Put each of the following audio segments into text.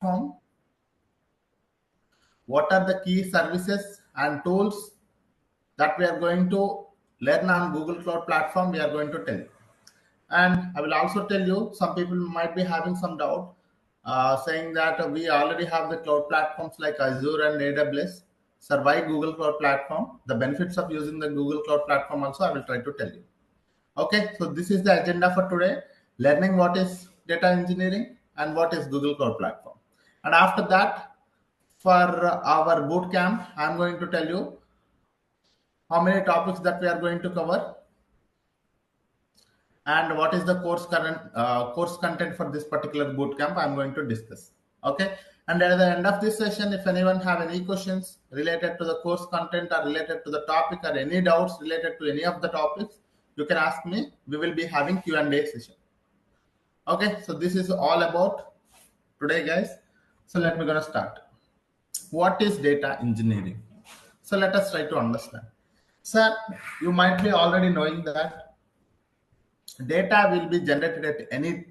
platform, what are the key services and tools that we are going to learn on Google Cloud Platform, we are going to tell you. And I will also tell you, some people might be having some doubt, saying that we already have the cloud platforms like Azure and AWS. So why Google Cloud Platform? The benefits of using the Google Cloud Platform also I will try to tell you. Okay, so this is the agenda for today, learning what is data engineering and what is Google Cloud Platform. And after that, for our boot camp, I'm going to tell you how many topics that we are going to cover and what is the course content for this particular boot camp. I'm going to discuss. Okay, and at the end of this session, if anyone have any questions related to the course content or related to the topic or any doubts related to any of the topics, you can ask me. We will be having Q&A session. Okay, so this is all about today, guys. So let me gonna start. What is data engineering? So let us try to understand. Sir, you might be already knowing that data will be generated at any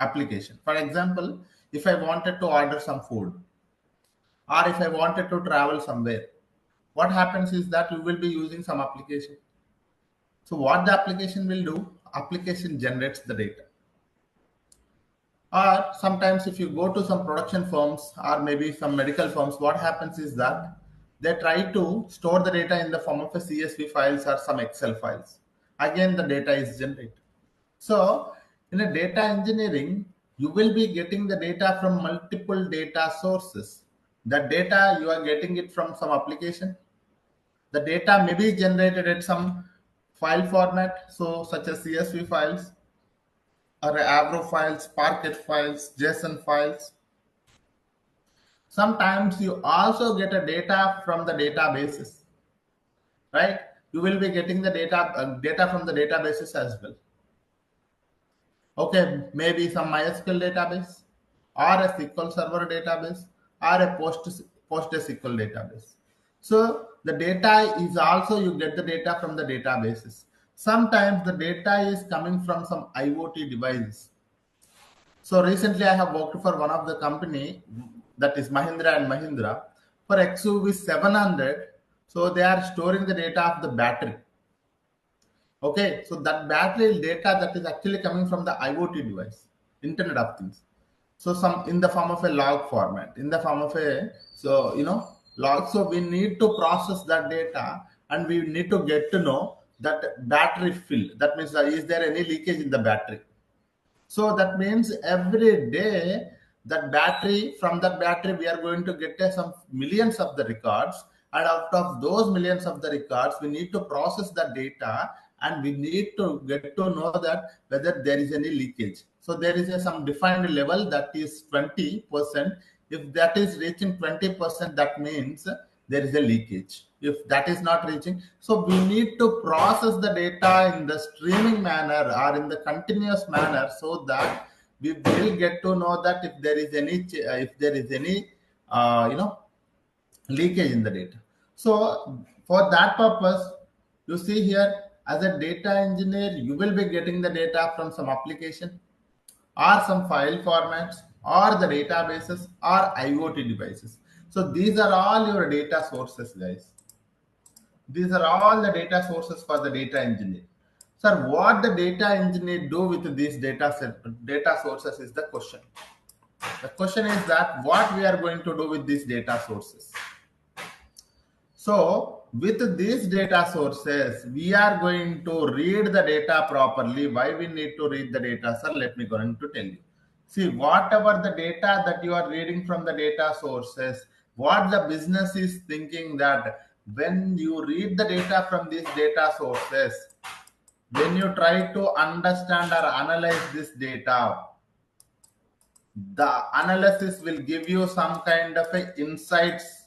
application. For example, if I wanted to order some food or if I wanted to travel somewhere, what happens is that you will be using some application. So what the application will do, application generates the data. Or sometimes if you go to some production firms or maybe some medical firms, what happens is that they try to store the data in the form of a CSV files or some Excel files. Again, the data is generated. So in a data engineering, you will be getting the data from multiple data sources. The data, you are getting it from some application. The data may be generated at some file format, so such as CSV files or Avro files, Parquet files, JSON files. Sometimes you also get a data from the databases, right? You will be getting the data from the databases as well. Okay, maybe some MySQL database or a SQL Server database or a PostgreSQL database. So the data is also, you get the data from the databases. Sometimes the data is coming from some IoT devices. So recently I have worked for one of the company, that is Mahindra and Mahindra, for XUV 700. So they are storing the data of the battery. Okay, so that battery data that is actually coming from the IoT device, Internet of Things. So some in the form of a log format, in the form of a, so log. So we need to process that data and we need to get to know that battery fill. That means is there any leakage in the battery? So that means every day that battery, from that battery we are going to get some millions of the records, and out of those millions of the records we need to process the data and we need to get to know that whether there is any leakage. So there is some defined level that is 20%. If that is reaching 20%, that means there is a leakage. If that is not reaching, so we need to process the data in the streaming manner or in the continuous manner, so that we will get to know that if there is any leakage in the data. So for that purpose, you see here, as a data engineer, you will be getting the data from some application or some file formats or the databases or IoT devices. So these are all your data sources, guys. These are all the data sources for the data engineer. Sir, what the data engineer do with these data sources is the question. The question is that what we are going to do with these data sources. So with these data sources, we are going to read the data properly. Why we need to read the data, sir? Let me go to tell you. See, whatever the data that you are reading from the data sources, what the business is thinking that when you read the data from these data sources, when you try to understand or analyze this data, the analysis will give you some kind of insights.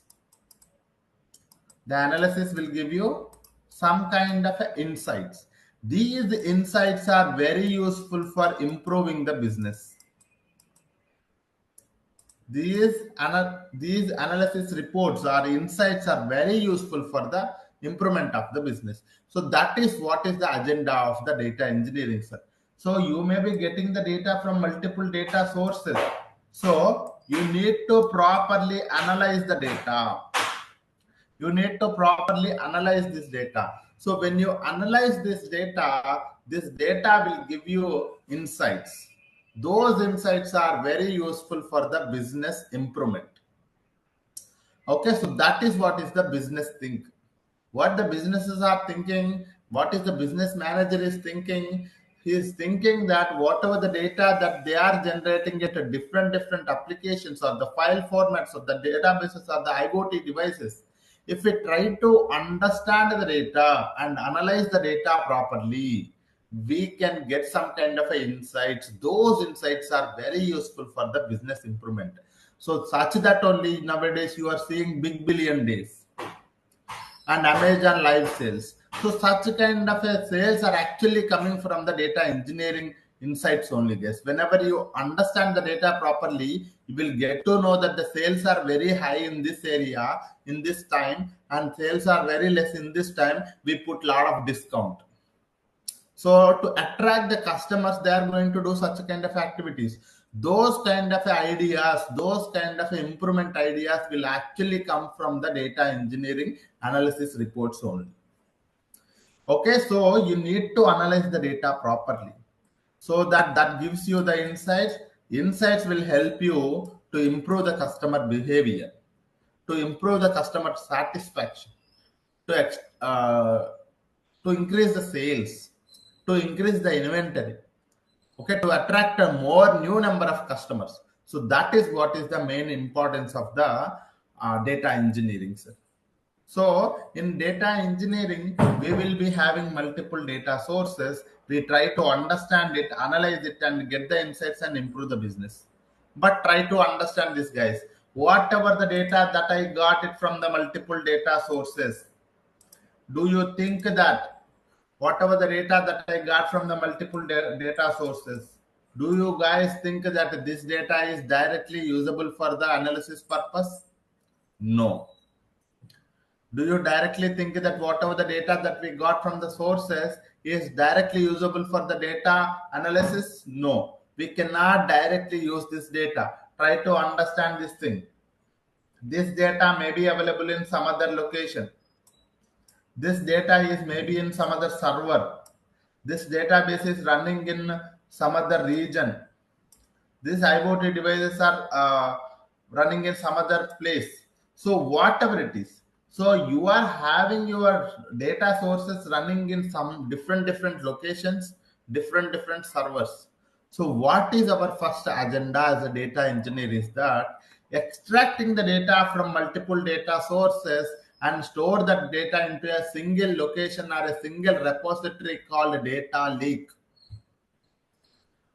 The analysis will give you some kind of insights. These insights are very useful for improving the business. These analysis reports or insights are very useful for the improvement of the business. So that is what is the agenda of the data engineering, sir. So you may be getting the data from multiple data sources. So you need to properly analyze the data. You need to properly analyze this data. So when you analyze this data will give you insights. Those insights are very useful for the business improvement. Okay, so that is what is the business think. What the businesses are thinking, what is the business manager is thinking. He is thinking that whatever the data that they are generating at a different applications or the file formats of the databases or the IoT devices, if we try to understand the data and analyze the data properly, we can get some kind of a insights. Those insights are very useful for the business improvement. So such that only nowadays you are seeing big billion days and Amazon live sales. So such kind of a sales are actually coming from the data engineering insights only. Guys, whenever you understand the data properly, you will get to know that the sales are very high in this area in this time, and sales are very less in this time. We put lot of discount. So to attract the customers, they are going to do such kind of activities. Those kind of ideas, those kind of improvement ideas will actually come from the data engineering analysis reports only. Okay, so you need to analyze the data properly. So that gives you the insights. Insights will help you to improve the customer behavior, to improve the customer satisfaction, to to increase the sales, to increase the inventory, okay, to attract a more new number of customers. So that is what is the main importance of the data engineering, sir. So in data engineering, we will be having multiple data sources. We try to understand it, analyze it, and get the insights and improve the business. But try to understand this, guys. Whatever the data that I got it from the multiple data sources, do you think that whatever the data that I got from the multiple data sources, do you guys think that this data is directly usable for the analysis purpose? No. Do you directly think that whatever the data that we got from the sources is directly usable for the data analysis? No. We cannot directly use this data. Try to understand this thing. This data may be available in some other location. This data is maybe in some other server. This database is running in some other region. These IoT devices are running in some other place. So whatever it is, so you are having your data sources running in some different locations, different servers. So what is our first agenda as a data engineer is that extracting the data from multiple data sources and store that data into a single location or a single repository called data lake.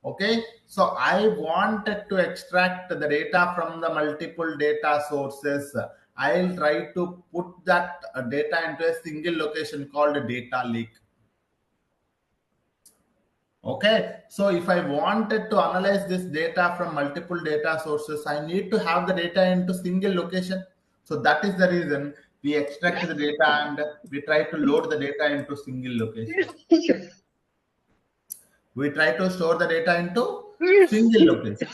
Okay, so I wanted to extract the data from the multiple data sources. I'll try to put that data into a single location called a data lake. Okay, so if I wanted to analyze this data from multiple data sources, I need to have the data into single location. So that is the reason we extract the data and we try to load the data into single location. We try to store the data into single location.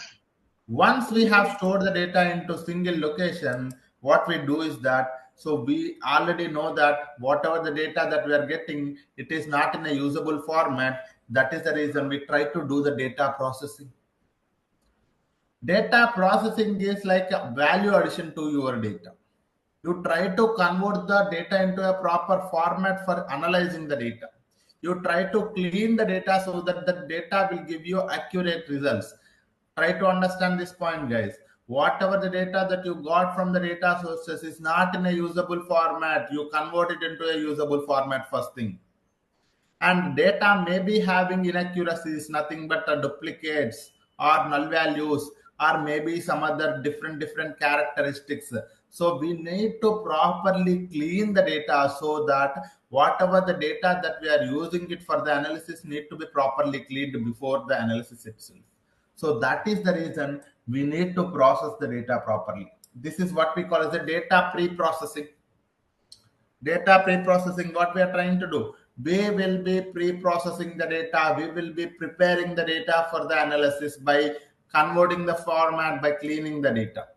Once we have stored the data into single location, what we do is that, so we already know that whatever the data that we are getting, it is not in a usable format. That is the reason we try to do the data processing. Data processing is like a value addition to your data. You try to convert the data into a proper format for analyzing the data. You try to clean the data so that the data will give you accurate results. Try to understand this point, guys. Whatever the data that you got from the data sources is not in a usable format, you convert it into a usable format first thing. And data may be having inaccuracies, nothing but duplicates or null values, or maybe some other different characteristics. So we need to properly clean the data so that whatever the data that we are using it for the analysis need to be properly cleaned before the analysis itself. So that is the reason we need to process the data properly. This is what we call as the data pre-processing. Data pre-processing, what we are trying to do, we will be pre-processing the data, we will be preparing the data for the analysis by converting the format by cleaning the data.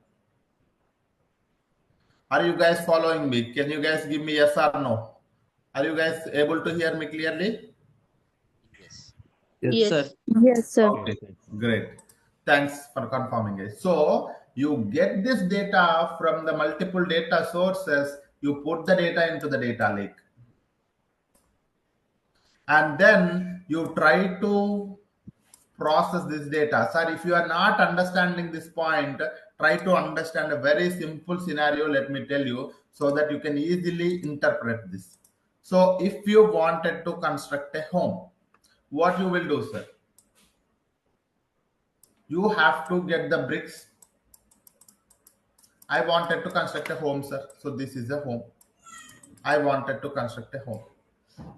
Are you guys following me? Can you guys give me yes or no? Are you guys able to hear me clearly? Yes. Yes, sir. Yes. Yes, sir. Okay, great. Thanks for confirming it. So you get this data from the multiple data sources, you put the data into the data lake, and then you try to process this data. Sir, if you are not understanding this point, try to understand a very simple scenario, let me tell you, so that you can easily interpret this. So if you wanted to construct a home, what you will do, sir? You have to get the bricks. I wanted to construct a home, sir. So this is a home. I wanted to construct a home.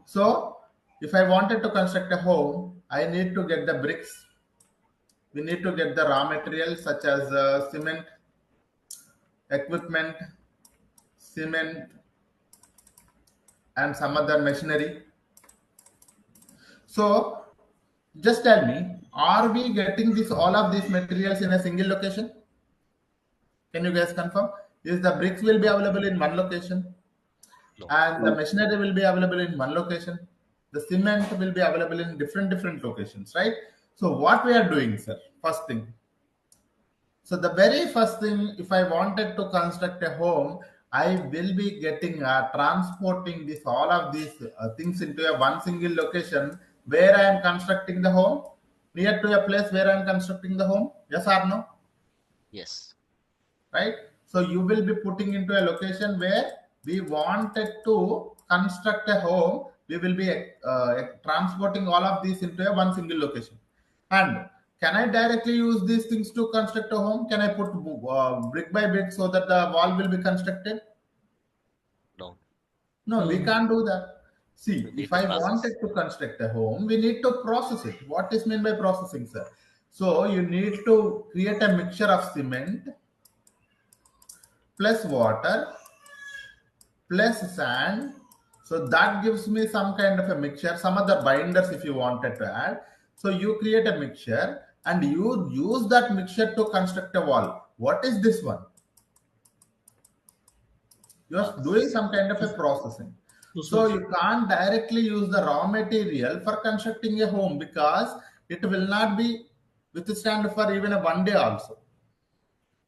So if I wanted to construct a home, I need to get the bricks. We need to get the raw materials such as cement, equipment, cement, and some other machinery. So just tell me, are we getting this all of these materials in a single location? Can you guys confirm? Is the bricks will be available in one location, No. and the No. machinery will be available in one location? The cement will be available in different locations, right? So what we are doing, sir? First thing, so the very first thing, if I wanted to construct a home, I will be getting transporting this all of these things into a one single location where I am constructing the home, near to a place where I am constructing the home. Yes or no? Yes. Right? So you will be putting into a location where we wanted to construct a home. We will be transporting all of these into a one single location. And can I directly use these things to construct a home? Can I put brick by brick so that the wall will be constructed? No. No, we No. can't do that. See, You if need to I process. wanted to construct a home, we need to process it. What is meant by processing, sir? So you need to create a mixture of cement plus water plus sand. So that gives me some kind of a mixture, some other binders if you wanted to add. So you create a mixture and you use that mixture to construct a wall. What is this one? You're doing Process. some kind of a processing. So Process. you can't directly use the raw material for constructing a home because it will not be withstand for even a one day also.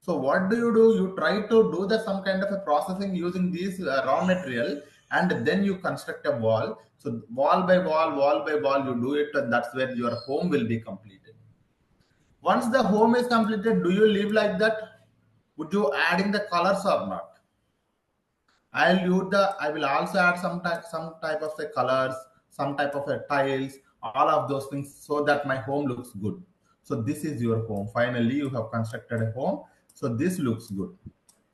So what do? You try to do the some kind of a processing using these raw material, and then you construct a wall. So wall by wall, you do it, and that's where your home will be completed. Once the home is completed, do you live like that? Would you adding the colors or not? I'll use the. I will also add some type of the colors, some type of a tiles, all of those things, so that my home looks good. So this is your home. Finally, you have constructed a home. So this looks good.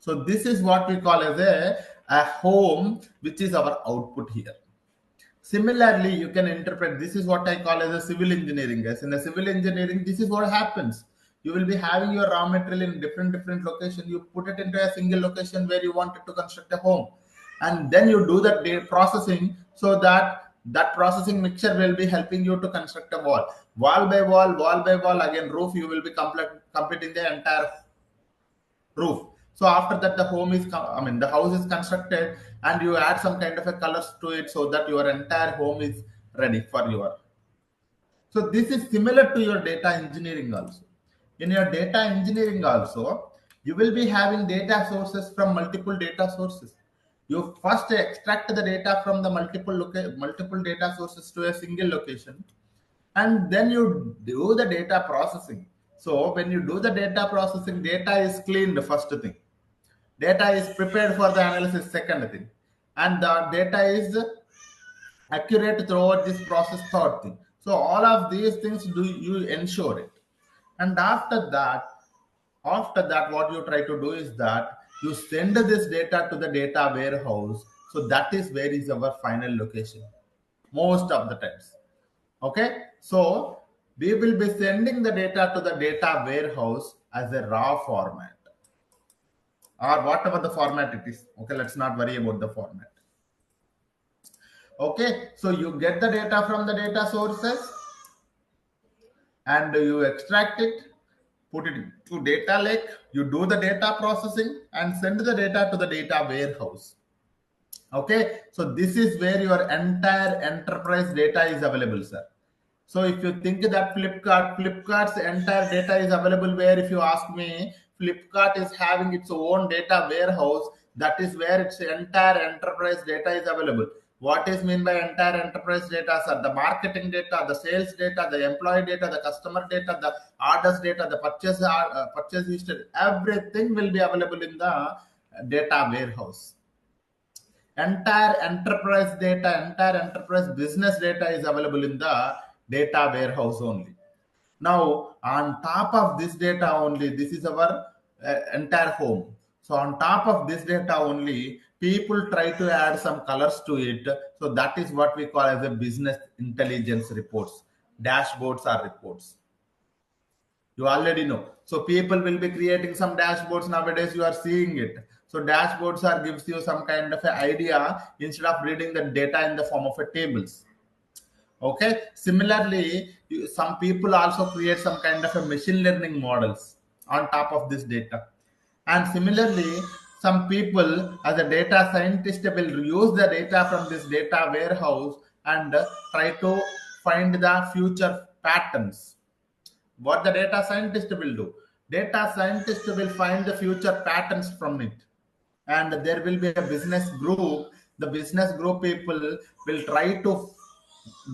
So this is what we call as a home, which is our output here. Similarly, you can interpret this is what I call as a civil engineering. Guys, in a civil engineering, this is what happens. You will be having your raw material in different location. You put it into a single location where you wanted to construct a home, and then you do that processing so that that processing mixture will be helping you to construct a wall, wall by wall. Again, roof you will be completing the entire roof. So after that, the home is, I mean, the house is constructed, and you add some kind of a colors to it so that your entire home is ready for your. So this is similar to your data engineering also. In your data engineering also, you will be having data sources from multiple data sources. You first extract the data from the multiple data sources to a single location, and then you do the data processing. So when you do the data processing, data is cleaned first thing, data is prepared for the analysis second thing, and the data is accurate throughout this process third thing. So all of these things do you ensure it, and after that what you try to do is that you send this data to the data warehouse. So that is where is our final location most of the times. Okay, so we will be sending the data to the data warehouse as a raw format or whatever the format it is. Okay, let's not worry about the format. Okay, so you get the data from the data sources and you extract it, put it to data lake, you do the data processing and send the data to the data warehouse. Okay, so this is where your entire enterprise data is available, sir. So if you think that Flipkart's entire data is available where, if you ask me, Flipkart is having its own data warehouse. That is where its entire enterprise data is available. What is mean by entire enterprise data, sir? The marketing data, the sales data, the employee data, the customer data, the orders data, the purchase history, everything will be available in the data warehouse. Entire enterprise business data is available in the data warehouse only. Now on top of this data only, this is our entire home. So on top of this data only, people try to add some colors to it. So that is what we call as a business intelligence reports, dashboards or reports. You already know. So people will be creating some dashboards nowadays. You are seeing it. So dashboards are gives you some kind of an idea instead of reading the data in the form of a tables. Okay. Similarly, some people also create some kind of a machine learning models on top of this data. And similarly, some people as a data scientist will use the data from this data warehouse and try to find the future patterns. What the data scientist will do, data scientist will find the future patterns from it, and there will be a business group. The business group people will try to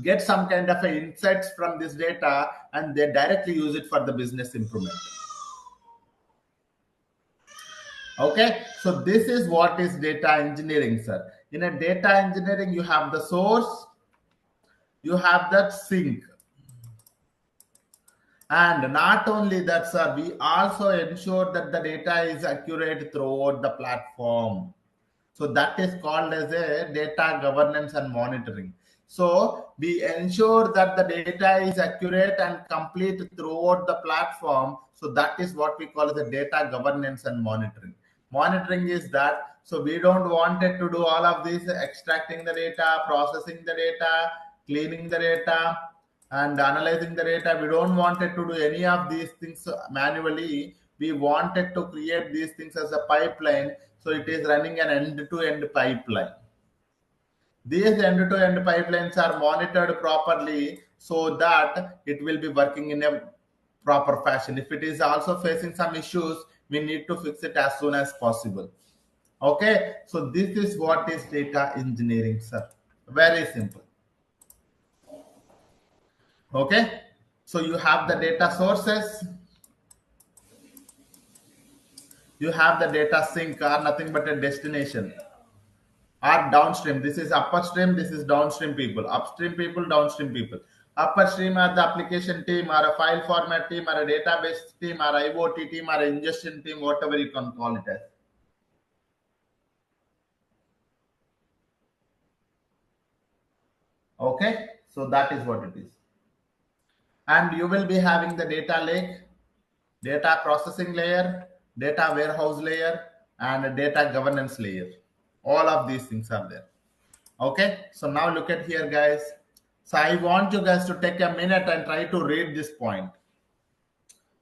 get some kind of a insights from this data, and they directly use it for the business improvement. Okay, so this is what is data engineering, sir. In a data engineering, you have the source, you have that sink. And not only that, sir, we also ensure that the data is accurate throughout the platform. So that is called as a data governance and monitoring. So we ensure that the data is accurate and complete throughout the platform. So that is what we call as a data governance and monitoring. Monitoring is that, so we don't want it to do all of this, extracting the data, processing the data, cleaning the data, and analyzing the data. We don't want it to do any of these things manually. We wanted to create these things as a pipeline, so it is running an end-to-end pipeline. These end-to-end pipelines are monitored properly so that it will be working in a proper fashion. If it is also facing some issues, we need to fix it as soon as possible. Okay, so this is what is data engineering, sir. Very simple. Okay, so you have the data sources, you have the data sink, or nothing but a destination, or downstream. This is upstream, this is downstream people, upstream people, downstream people. Upstream are the application team, or a file format team, or a database team, or IoT team, or a ingestion team, whatever you can call it as. Okay, so that is what it is. And you will be having the data lake, data processing layer, data warehouse layer, and a data governance layer. All of these things are there. Okay, so now look at here, guys. So I want you guys to take a minute and try to read this point.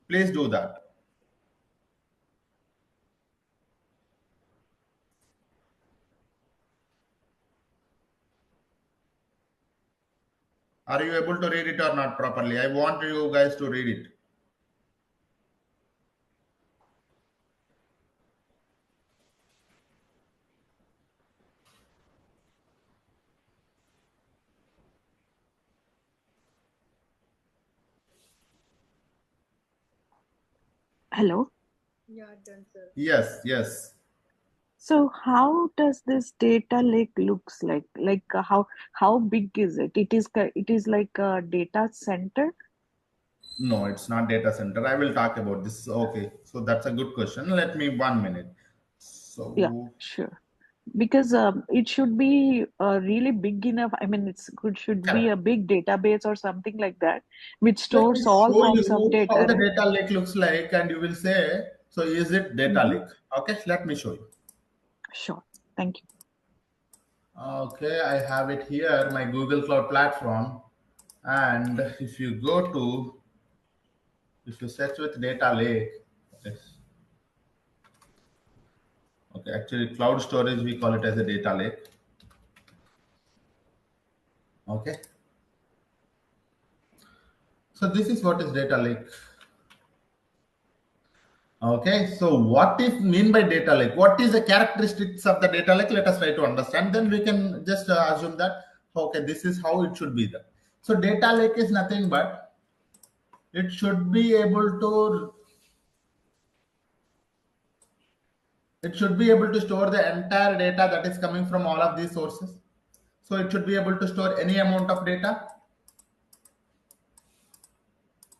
Please do that. Are you able to read it or not properly? I want you guys to read it. Hello. Yes, yes. So how does this data lake looks like? How big is it? It is like a data center. No, it's not data center. I will talk about this. Okay, so that's a good question. Let me 1 minute. Yeah, So sure. Because it should be really big enough. I mean, it's good should be correct. a big database or something like that, which Let me stores all show forms of you how data, the right? data lake looks like, and you will say, so is it data Mm-hmm. lake? Okay, let me show you. Sure. Thank you. Okay, I have it here, my Google Cloud platform. And if you go to If you search with data lake, okay, okay, actually cloud storage we call it as a data lake. Okay, so this is what is data lake. Okay, so what is mean by data lake? What is the characteristics of the data lake? Let us try to understand. Then we can just assume that okay, this is how it should be done. So data lake is nothing but it should be able to store the entire data that is coming from all of these sources. So it should be able to store any amount of data.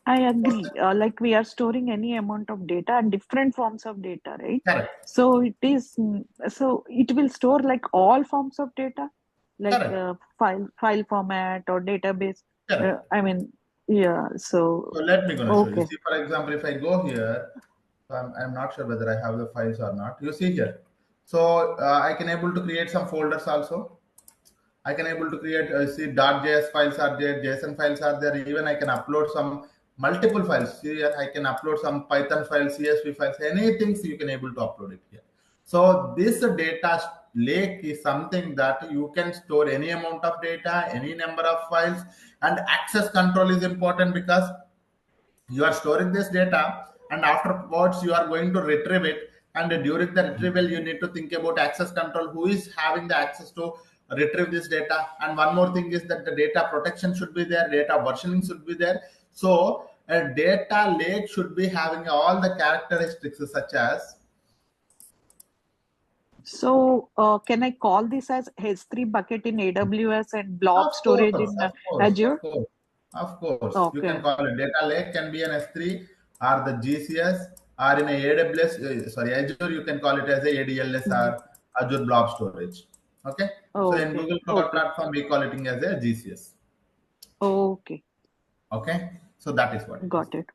I agree. Like we are storing any amount of data and different forms of data, right? Correct. So it is, so it will store like all forms of data, like Correct. file format or database. Correct. I mean, yeah. So So let me gonna show you. okay, See, for example, if I go here, so I'm not sure whether I have the files or not. You see here. So I can able to create some folders also. I can able to create see .js files are there, JSON files are there. Even I can upload some multiple files. See here, I can upload some Python files, CSV files, anything so you can able to upload it here. So this data lake is something that you can store any amount of data, any number of files, and access control is important because you are storing this data and afterwards you are going to retrieve it, and during the retrieval you need to think about access control, who is having the access to retrieve this data. And one more thing is that the data protection should be there, data versioning should be there. So a data lake should be having all the characteristics such as so can I call this as S3 bucket in AWS and blob of storage course, in of course, Azure? of course, of course. You can Okay. call it data lake, can be an S3 or the GCS, or in a AWS, sorry, Azure, you can call it as a ADLS Mhm. or Azure Blob Storage. Okay. So in Okay. Google Cloud Okay. Platform, we call it as a GCS. Okay. Okay. So that is what it is. Got it.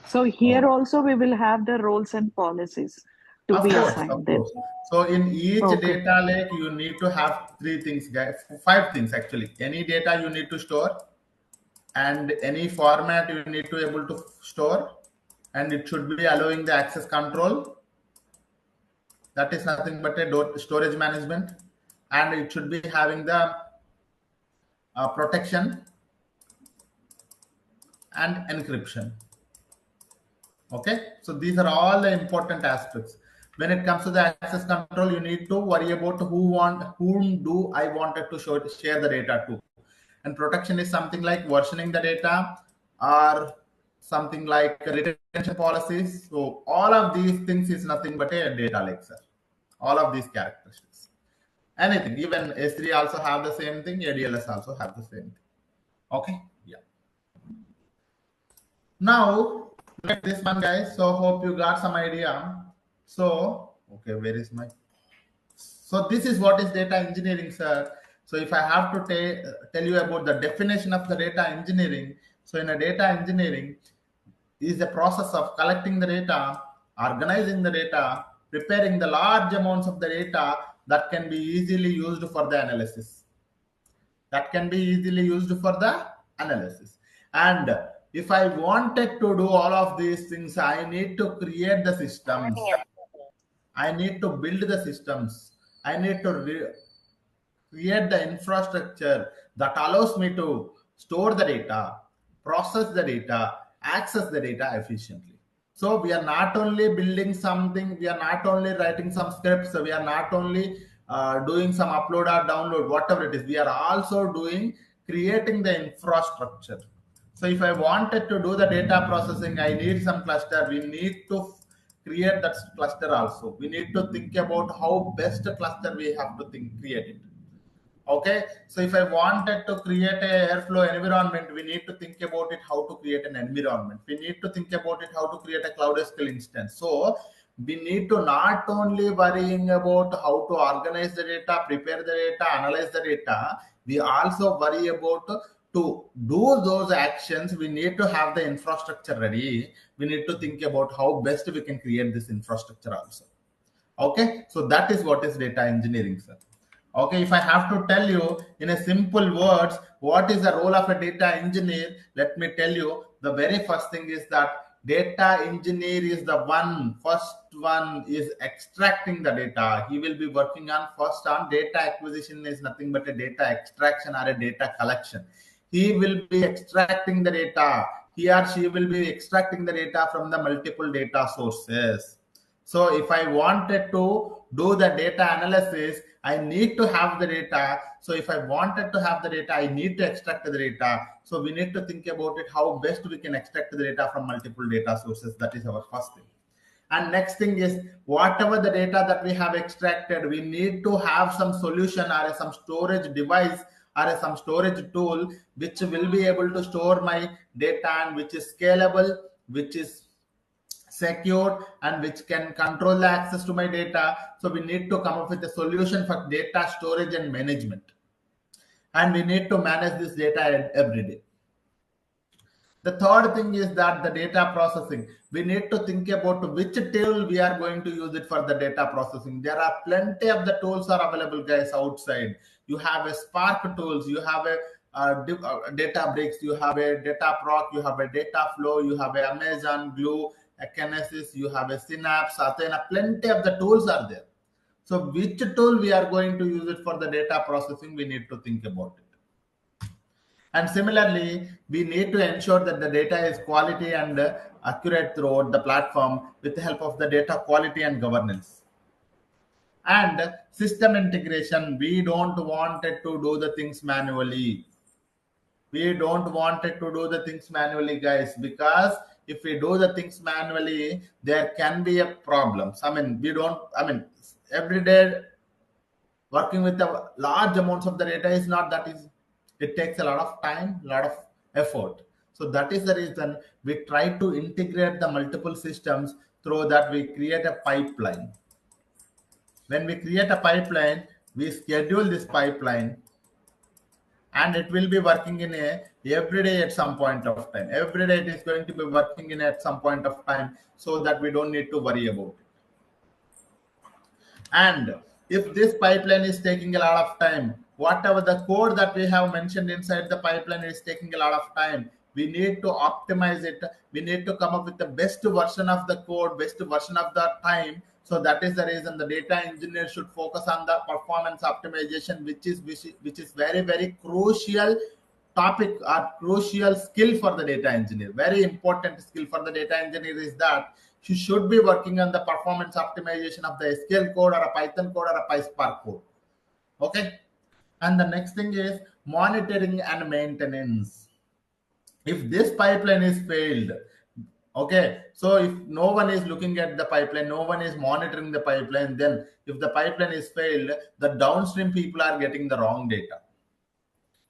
So here Oh, also we will have the roles and policies to be of assigned then. course. So in each Okay. data lake, you need to have three things, guys, five things actually. Any data you need to store, and any format you need to able to store, and it should be allowing the access control, that is nothing but a storage management, and it should be having the protection and encryption. Okay, so these are all the important aspects. When it comes to the access control, you need to worry about whom do I wanted to share the data to. And protection is something like versioning the data or something like retention policies. So all of these things is nothing but a data lake, sir. All of these characteristics. Anything, even S3 also have the same thing, ADLS also have the same thing. Okay, yeah. Now, like this one, guys. So hope you got some idea. So, okay, where is my? So this is what is data engineering, sir. So if I have to tell you about the definition of the data engineering, so in a data engineering is the process of collecting the data, organizing the data, preparing the large amounts of the data that can be easily used for the analysis. That can be easily used for the analysis. And if I wanted to do all of these things, I need to create the systems. I need to build the systems. I need to create the infrastructure that allows me to store the data, process the data, access the data efficiently. So we are not only building something, we are not only writing some scripts, we are not only doing some upload or download, whatever it is, we are also doing creating the infrastructure. So if I wanted to do the data processing, I need some cluster. We need to create that cluster also. We need to think about how best cluster we have to create it. Okay, so if I wanted to create a airflow environment, we need to think about it how to create an environment. We need to think about it how to create a cloud SQL instance. So we need to not only worrying about how to organize the data, prepare the data, analyze the data, we also worry about to do those actions. We need to have the infrastructure ready. We need to think about how best we can create this infrastructure also. Okay, so that is what is data engineering, sir. Okay, if I have to tell you in a simple words, what is the role of a data engineer? Let me tell you, the The very first thing is that data engineer is the first one is extracting the data. He will be working on first on data acquisition is nothing but a data extraction or a data collection. He will be extracting the data. He or she will be extracting the data from the multiple data sources. So if I wanted to do the data analysis, I need to have the data. So if I wanted to have the data, I need to extract the data. So we need to think about it how best we can extract the data from multiple data sources. That is our first thing. And next thing is whatever the data that we have extracted, we need to have some solution or some storage device or some storage tool which will be able to store my data and which is scalable, which is secured, and which can control the access to my data. So we need to come up with a solution for data storage and management, and we need to manage this data every day. The third thing is that the data processing. We need to think about which tool we are going to use it for the data processing. There are plenty of the tools are available, guys, outside. You have a Spark tools, you have a Databricks, you have a Dataproc, you have a Dataflow, you have a Amazon Glue, a Kinesis, you have a Synapse, Athena. Plenty of the tools are there. So which tool we are going to use it for the data processing, we need to think about it. And similarly, we need to ensure that the data is quality and accurate throughout the platform with the help of the data quality and governance. And system integration, we don't want it to do the things manually. We don't want it to do the things manually, guys, because if we do the things manually, there can be a problems. Every day working with the large amounts of the data is not that easy. It takes a lot of time, a lot of effort. So that is the reason we try to integrate the multiple systems through that we create a pipeline. When we create a pipeline, we schedule this pipeline, and it will be working in a every day at some point of time. Every day it is going to be working in at some point of time, so that we don't need to worry about it. And if this pipeline is taking a lot of time, whatever the code that we have mentioned inside the pipeline is taking a lot of time, we need to optimize it. We need to come up with the best version of the code, best version of the time. So that is the reason the data engineer should focus on the performance optimization, which is very, very crucial topic or crucial skill for the data engineer. Very important skill for the data engineer is that you should be working on the performance optimization of the SQL code or a Python code or a PySpark code. Okay. And the next thing is monitoring and maintenance. If this pipeline is failed, okay, so if no one is looking at the pipeline, no one is monitoring the pipeline, then if the pipeline is failed, the downstream people are getting the wrong data.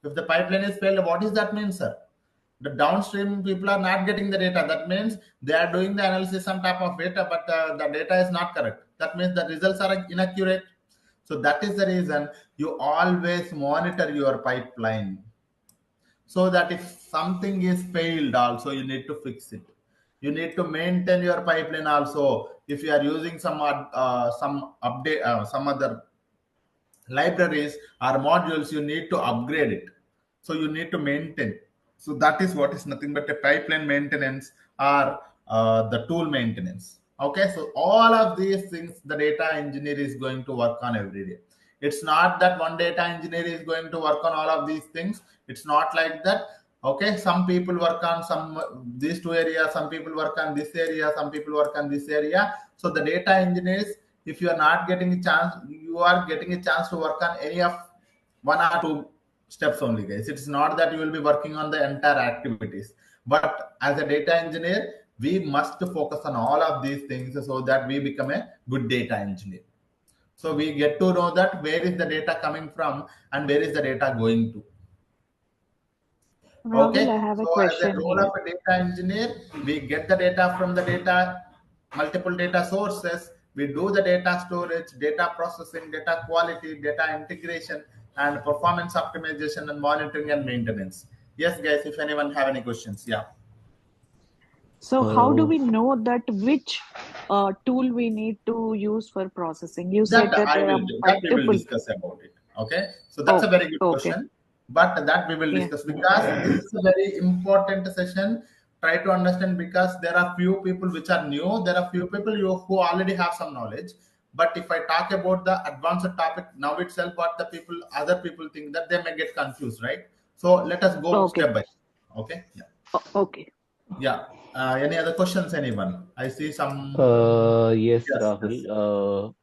If the pipeline is failed, what does that mean, sir? The downstream people are not getting the data. That means they are doing the analysis on top of data, but the data is not correct. That means the results are inaccurate. So that is the reason you always monitor your pipeline, so that if something is failed also, you need to fix it. You need to maintain your pipeline also. If you are using some update, some other libraries or modules, you need to upgrade it. So you need to maintain. So that is what is nothing but a pipeline maintenance or the tool maintenance. Okay, so all of these things the data engineer is going to work on every day. It's not that one data engineer is going to work on all of these things. It's not like that. Okay, some people work on these two areas, some people work on this area, some people work on this area. So the data engineers, if you are not getting a chance, you are getting a chance to work on any of one or two steps only, guys. It's not that you will be working on the entire activities, but as a data engineer, we must focus on all of these things so that we become a good data engineer. So we get to know that where is the data coming from and where is the data going to. Rahul, I Okay, have a so as a question role here. of a data engineer, we get the data from the data, multiple data sources. We do the data storage, data processing, data quality, data integration, and performance optimization and monitoring and maintenance. Yes, guys, if anyone have any questions, yeah. So how do Uh, we know that which tool we need to use for processing? You That said that I there are will that we will multiple. discuss about it. Okay, so that's a Okay, very good okay, question, but that we will yeah. discuss because this is a very important session. try to understand, because there are few people which are new, there are few people who already have some knowledge. But if I talk about the advanced topic now itself, what the people, other people think, that they may get confused, right? So let us go Okay. step by step. Okay. Yeah. Okay. Yeah. Any other questions, anyone? I see some. Yes, Yes, Rahul.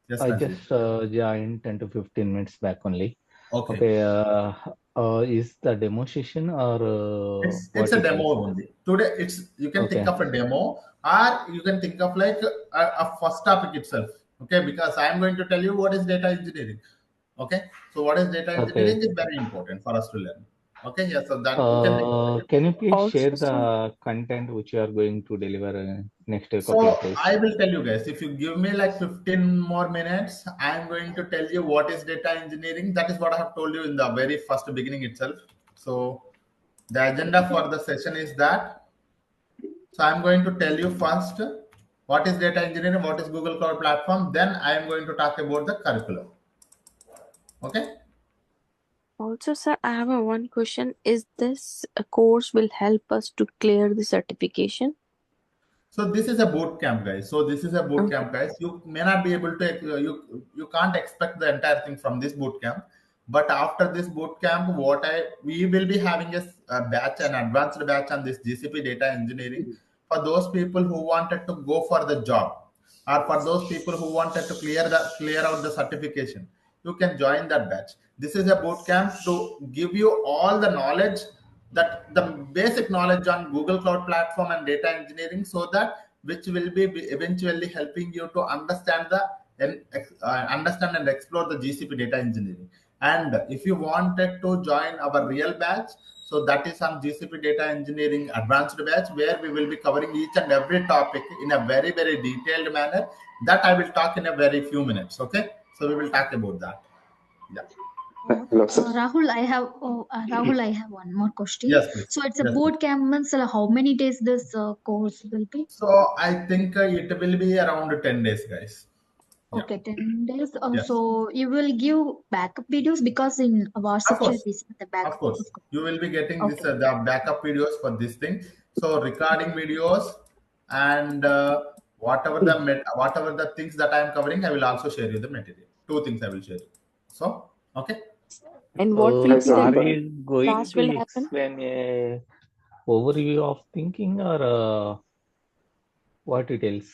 yes, yes, I Najib. just joined 10 to 15 minutes back only. Okay. Okay, is the demo session or It's what a it demo is? only. Today, it's, you can think Okay, of a demo, or you can think of like a first topic itself. Okay, because I am going to tell you what is data engineering. Okay, so what is data engineering okay. is very important for us to learn. Okay, yeah, so that you can think of it. Can you please share Also, sir. the content which you are going to deliver next couple So of days? I will tell you guys, if you give me like 15 more minutes, I am going to tell you what is data engineering. That is what I have told you in the very first beginning itself. So the agenda for the session is that. So I'm going to tell you first what is data engineering, what is Google Cloud Platform. Then I am going to talk about the curriculum. Okay. Also, sir, I have a one question. Is this a course will help us to clear the certification? So this is a boot camp, guys. So this is a boot Okay. camp, guys. You may not be able to, you can't expect the entire thing from this boot camp. But after this boot camp, we will be having a batch, an advanced batch on this GCP data engineering for those people who wanted to go for the job, or for those people who wanted to clear out the certification. You can join that batch. This is a boot camp to give you all the knowledge, that the basic knowledge on Google Cloud Platform and data engineering, so that which will be eventually helping you to understand understand and explore the GCP data engineering. And if you wanted to join our real batch, so that is on GCP data engineering advanced batch, where we will be covering each and every topic in a very, very detailed manner. That I will talk in a very few minutes. Okay, so we will talk about that. Yeah. Hello, sir. Rahul, I have one more question. Yes, please. So it's a Yes, please. boot camp means how many days this course will be? So I think it will be around 10 days, guys. Yeah. Okay, 10 days. Yes. So you will give backup videos because in Of WhatsApp chat course. we sent the Of backup. course. You will be getting this Okay. the backup videos for this thing. So recording videos, and whatever the things that I am covering, I will also share you the material. Two things I will share you. So okay. And what will Hi, be sir. the Are you going class to will happen? explain a overview of thinking or what it is?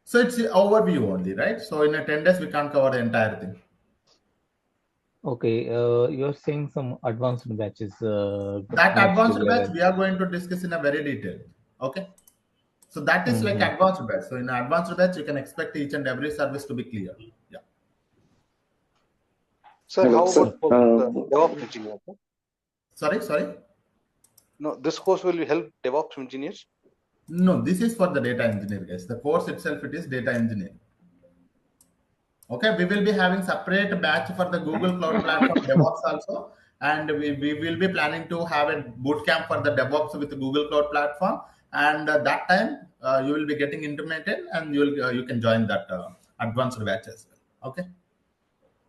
So it's an overview only, right? So in a 10 days we can't cover the entire thing. Okay, you're saying some advanced batches That merged advanced batch together. we are going to discuss in a very detail. Okay. So that is like Mm-hmm. advanced batch. So in advanced batch, you can expect each and every service to be clear. Yeah. Sir, Hello, how sir. about the DevOps engineer? Sorry. No, this course will help DevOps engineers. No, this is for the data engineer, guys. The course itself, it is data engineering. Okay, we will be having separate batch for the Google Cloud Platform DevOps also, and we will be planning to have a boot camp for the DevOps with the Google Cloud Platform. And that time you will be getting implemented, and you can join that advanced batch as well. Okay.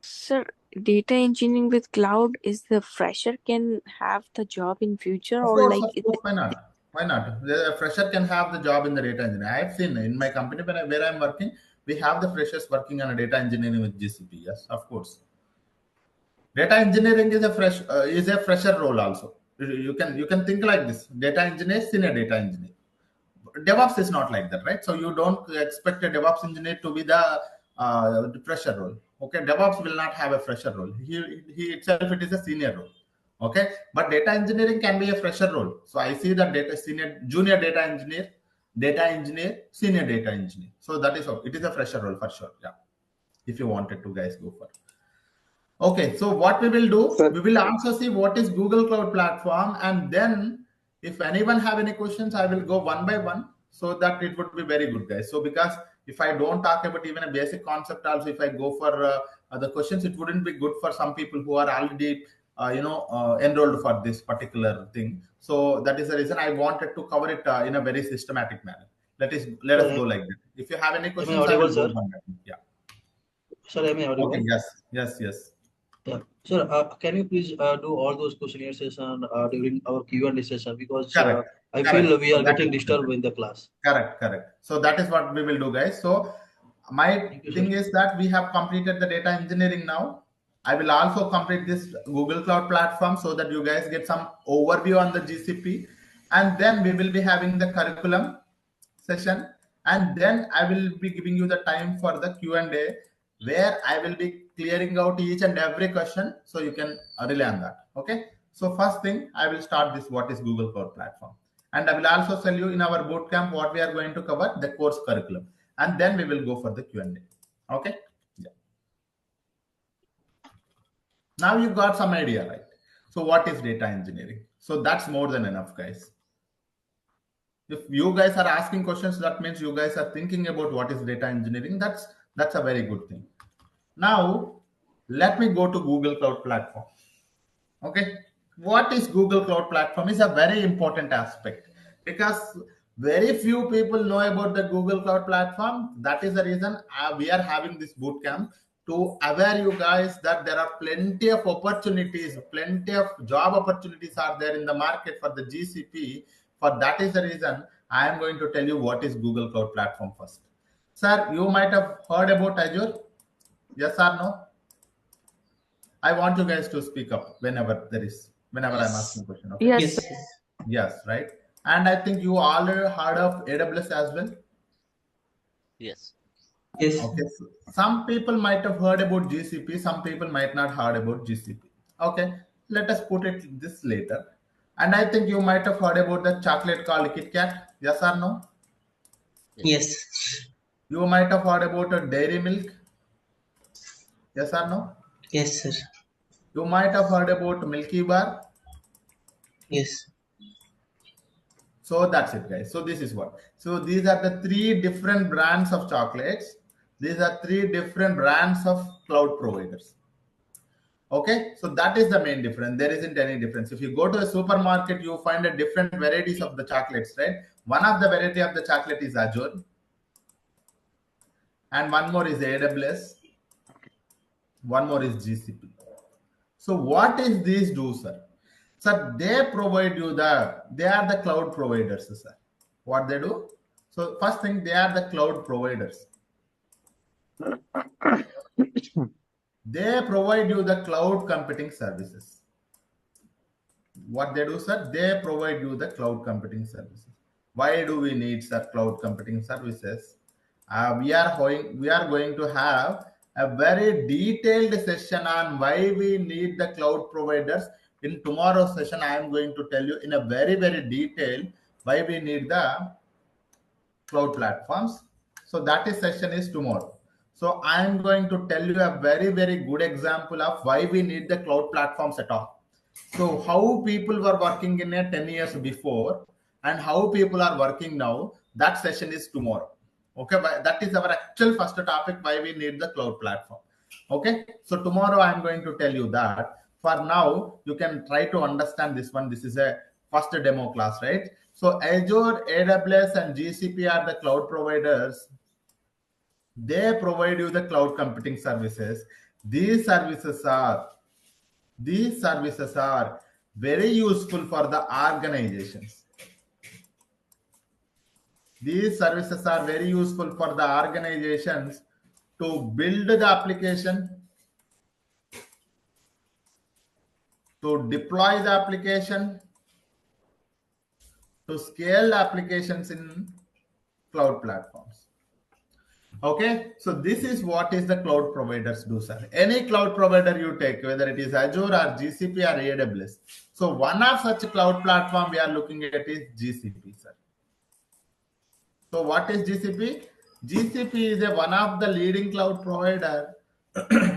Sir, data engineering with cloud is the fresher can have the job in future, or like Of is course, it why not? Why not? The fresher can have the job in the data engineering. I have seen in my company where I'm working, we have the freshers working on a data engineering with GCP. Yes, of course. Data engineering is a fresher role also. You can think like this: data engineer, senior data engineer. DevOps is not like that, right? So you don't expect a DevOps engineer to be the fresher role. Okay, DevOps will not have a fresher role. He itself, it is a senior role. Okay, but data engineering can be a fresher role. So I see that junior data engineer, senior data engineer. So that is how it is a fresher role for sure. Yeah, if you wanted to guys go for. Okay, so what we will do, Sir. we will also see what is Google Cloud Platform, and then if anyone have any questions, I will go one by one, so that it would be very good, guys. So because if I don't talk about even a basic concept, also if I go for the questions, it wouldn't be good for some people who are already enrolled for this particular thing. So that is the reason I wanted to cover it in a very systematic manner. Let us go like that. If you have any Am I questions, I audible, will go sir? one by one. Yeah. Sir, am I Okay. audible? Yes. Yeah. Sir, can you please do all those questionnaire session during our Q&A session because Correct. I Correct. feel we So are that getting disturbed in the class. correct. So that is what we will do, guys. So my Thank you, sir. thing is that we have completed the data engineering now. I will also complete this Google Cloud platform so that you guys get some overview on the GCP, and then we will be having the curriculum session, and then I will be giving you the time for the Q&A, where I will be clearing out each and every question so you can rely on that. Okay. So first thing, I will start this what is Google Cloud Platform, and I will also tell you in our bootcamp what we are going to cover, the course curriculum, and then we will go for the Q&A. Okay. Yeah. Now you got some idea, right? So what is data engineering? So that's more than enough, guys. If you guys are asking questions, that means you guys are thinking about what is data engineering. That's a very good thing. Now let me go to Google Cloud Platform. Okay, what is Google Cloud Platform is a very important aspect, because very few people know about the Google Cloud Platform. That is the reason we are having this boot camp, to aware you guys that there are plenty of opportunities, plenty of job opportunities are there in the market for the GCP. For that is the reason I am going to tell you what is Google Cloud Platform first. Sir, you might have heard about Azure. Yes or no? I want you guys to speak up whenever I'm asking Yes. a question. Okay. Yes, Yes. sir. Yes, right. And I think you already heard of AWS as well. Yes. Yes. Okay. So some people might have heard about GCP. Some people might not heard about GCP. Okay. Let us put it this later. And I think you might have heard about the chocolate called Kit Kat. Yes or no? Yes. Yes. You might have heard about a dairy milk. Yes or no? Yes, sir. You might have heard about Milky Bar. Yes. So that's it, guys. So this is what. So these are the three different brands of chocolates. These are three different brands of cloud providers. Okay, so that is the main difference. There isn't any difference. If you go to a supermarket, you find a different varieties of the chocolates, right? One of the variety of the chocolate is Azure, and one more is AWS, one more is GCP. So what is these do, sir? Sir, they provide you they are the cloud providers, sir. What they do? So first thing, they are the cloud providers. They provide you the cloud computing services. What they do, sir? They provide you the cloud computing services. Why do we need such cloud computing services? We are going to have a very detailed session on why we need the cloud providers. In tomorrow's session, I am going to tell you in a very detail why we need the cloud platforms. So that is session is tomorrow. So I am going to tell you a very good example of why we need the cloud platforms at all. So how people were working in a 10 years before and how people are working now, that session is tomorrow. Okay, that is our actual first topic, why we need the cloud platform. Okay, so tomorrow I'm going to tell you that. For now, you can try to understand this one. This is a first demo class, right? So Azure, AWS, and GCP are the cloud providers. They provide you the cloud computing services. These services are very useful for the organizations. These services are very useful for the organizations to build the application, to deploy the application, to scale the applications in cloud platforms. Okay, so this is what is the cloud providers do, sir. Any cloud provider you take, whether it is Azure or GCP or AWS. So one of such cloud platform we are looking at is GCP, sir. So what is GCP? GCP is one of the leading cloud provider,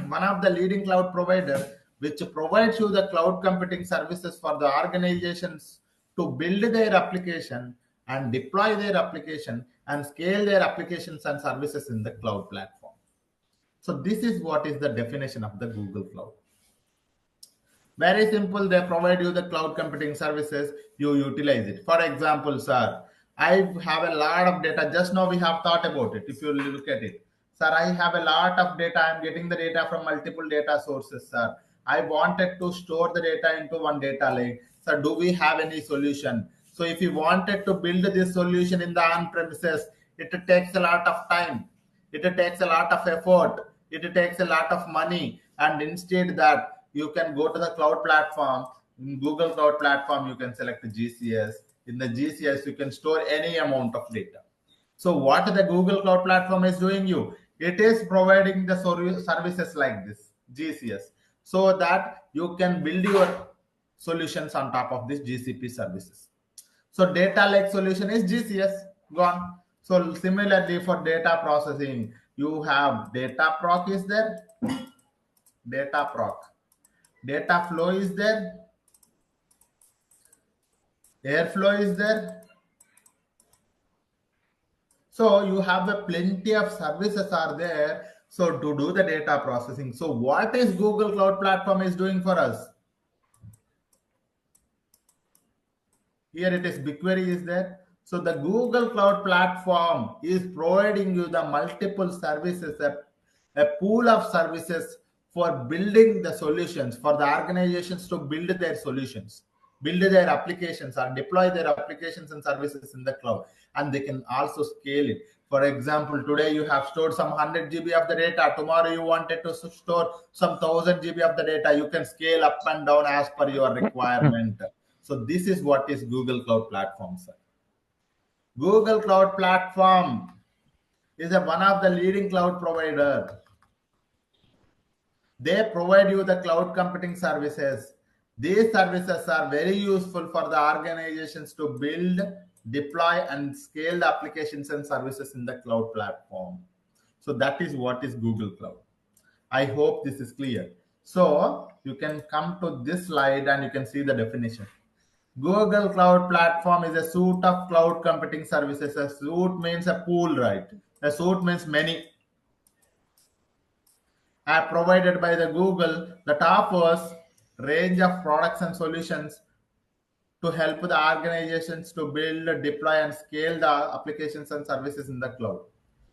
one of the leading cloud provider which provides you the cloud computing services for the organizations to build their application and deploy their application and scale their applications and services in the cloud platform. So this is what is the definition of the Google Cloud. Very simple. They provide you the cloud computing services. You utilize it. For example, sir, I have a lot of data. Just now we have thought about it. If you look at it, sir, I have a lot of data. I'm getting the data from multiple data sources, sir. I wanted to store the data into one data lake. Sir, do we have any solution? So if you wanted to build this solution in the on-premises, it takes a lot of time. It takes a lot of effort. It takes a lot of money. And instead that you can go to the cloud platform. In Google Cloud Platform, you can select GCS. In the GCS, you can store any amount of data. So what the Google Cloud Platform is doing you, it is providing the services like this, GCS, so that you can build your solutions on top of this GCP services. So data lake solution is GCS gone. So similarly for data processing, you have data proc is there, data proc, data flow is there, airflow is there. So you have a plenty of services are there. So to do the data processing. So what is Google Cloud Platform is doing for us? Here it is BigQuery is there. So the Google Cloud Platform is providing you the multiple services, a pool of services for building the solutions for the organizations to build their solutions, build their applications or deploy their applications and services in the cloud. And they can also scale it. For example, today you have stored some 100 GB of the data. Tomorrow you wanted to store some 1000 GB of the data. You can scale up and down as per your requirement. So this is what is Google Cloud Platform, sir. Google Cloud Platform is one of the leading cloud provider. They provide you the cloud computing services. These services are very useful for the organizations to build, deploy, and scale the applications and services in the cloud platform. So that is what is Google Cloud. I hope this is clear. So you can come to this slide and you can see the definition. Google Cloud Platform is a suite of cloud computing services. A suite means a pool, right? A suite means many. Are provided by the Google that offers range of products and solutions to help the organizations to build, deploy, and scale the applications and services in the cloud.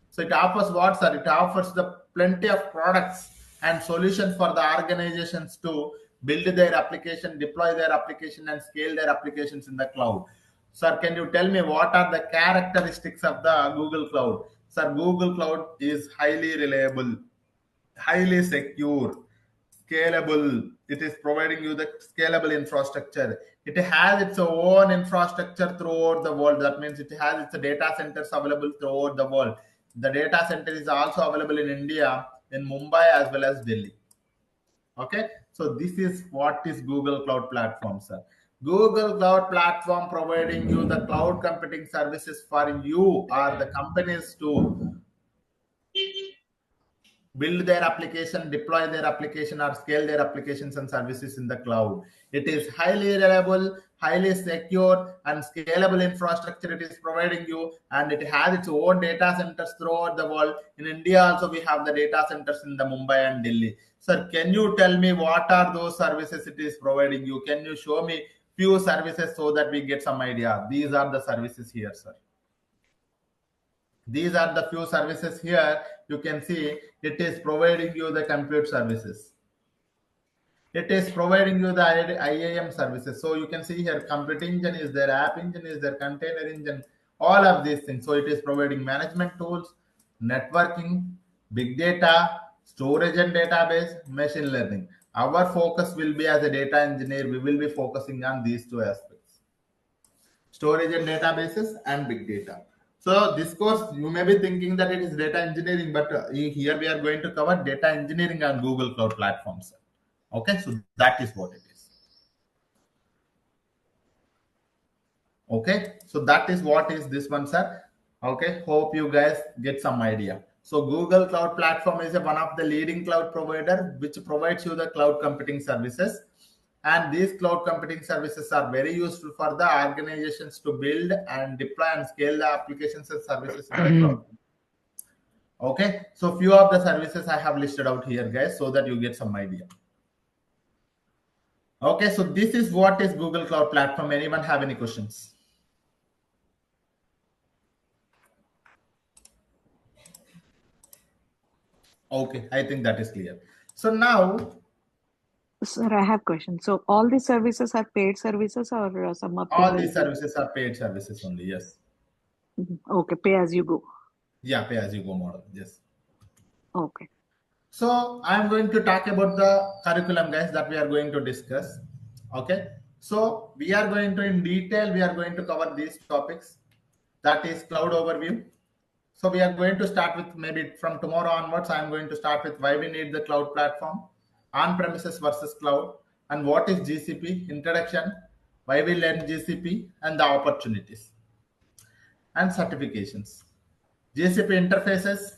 So it offers what, sir? It offers the plenty of products and solutions for the organizations to build their application, deploy their application, and scale their applications in the cloud. Sir, can you tell me what are the characteristics of the Google Cloud? Sir, Google Cloud is highly reliable, highly secure, scalable. It is providing you the scalable infrastructure. It has its own infrastructure throughout the world. That means it has its data centers available throughout the world. The data center is also available in India, in Mumbai as well as Delhi. Okay, so this is what is Google Cloud Platform, sir. Google Cloud Platform providing you the cloud computing services for you or the companies to build their application, deploy their application, or scale their applications and services in the cloud. It is highly reliable, highly secure, and scalable infrastructure it is providing you, and it has its own data centers throughout the world. In India, also, we have the data centers in the Mumbai and Delhi. Sir, can you tell me what are those services it is providing you? Can you show me few services so that we get some idea? These are the services here, sir. These are the few services here. You can see it is providing you the compute services. It is providing you the IAM services. So you can see here compute engine is there, app engine is there, container engine, all of these things. So it is providing management tools, networking, big data, storage and database, machine learning. Our focus will be as a data engineer, we will be focusing on these two aspects: storage and databases and big data. So this course, you may be thinking that it is data engineering, but here we are going to cover data engineering on Google Cloud Platforms. Okay, so that is what it is. Okay, so that is what is this one, sir. Okay, hope you guys get some idea. So Google Cloud Platform is one of the leading cloud provider which provides you the cloud computing services. And these cloud computing services are very useful for the organizations to build and deploy and scale the applications and services in the cloud. Okay, so few of the services I have listed out here, guys, so that you get some idea. Okay, so this is what is Google Cloud Platform. Anyone have any questions? Okay, I think that is clear. So now Sir, I have questions. So all these services are paid services, or some of them All will these be services are paid services only. Yes. okay, pay as you go. Yeah, pay as you go model. Yes. Okay. So I'm going to talk about the curriculum, guys, that we are going to discuss. Okay. So we are going to, in detail, we are going to cover these topics. That is cloud overview. So we are going to start with, maybe from tomorrow onwards, I'm going to start with why we need the cloud platform, on-premises versus cloud, and what is GCP, introduction, why we learn GCP, and the opportunities and certifications. GCP interfaces,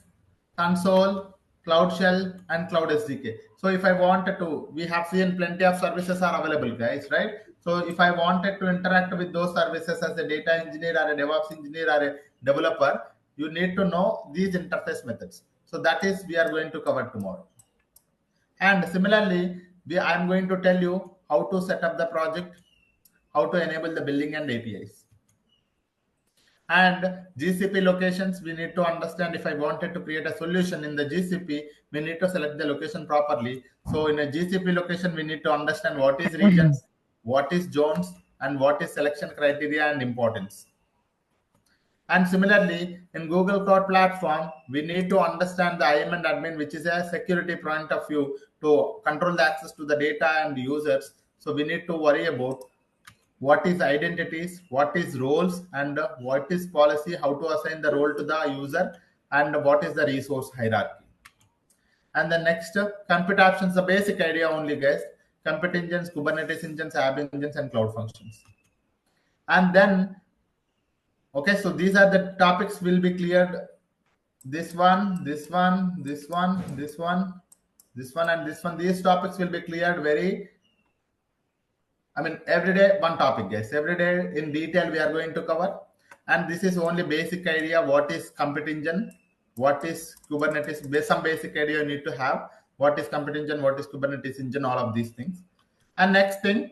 console, Cloud Shell, and Cloud SDK. So if I wanted to, we have seen plenty of services are available, guys, right? So if I wanted to interact with those services as a data engineer or a DevOps engineer or a developer, you need to know these interface methods. So that is we are going to cover tomorrow. And similarly, I'm going to tell you how to set up the project, how to enable the billing and APIs. And GCP locations, we need to understand. If I wanted to create a solution in the GCP, we need to select the location properly. So in a GCP location, we need to understand what is regions, what is zones, and what is selection criteria and importance. And similarly, in Google Cloud Platform, we need to understand the IAM and admin, which is a security point of view to control the access to the data and users. So we need to worry about what is identities, what is roles, and what is policy, how to assign the role to the user, and what is the resource hierarchy. And the next, compute options, the basic idea only, guys. Compute engines, Kubernetes engines, app engines, and cloud functions. And then, okay, so these are the topics will be cleared. This one, this one, this one, this one, this one, and this one. These topics will be cleared very, every day one topic, guys. Every day in detail we are going to cover. And this is only basic idea. What is compute engine? What is Kubernetes? Some basic idea you need to have. What is compute engine? What is Kubernetes engine? All of these things. And next thing,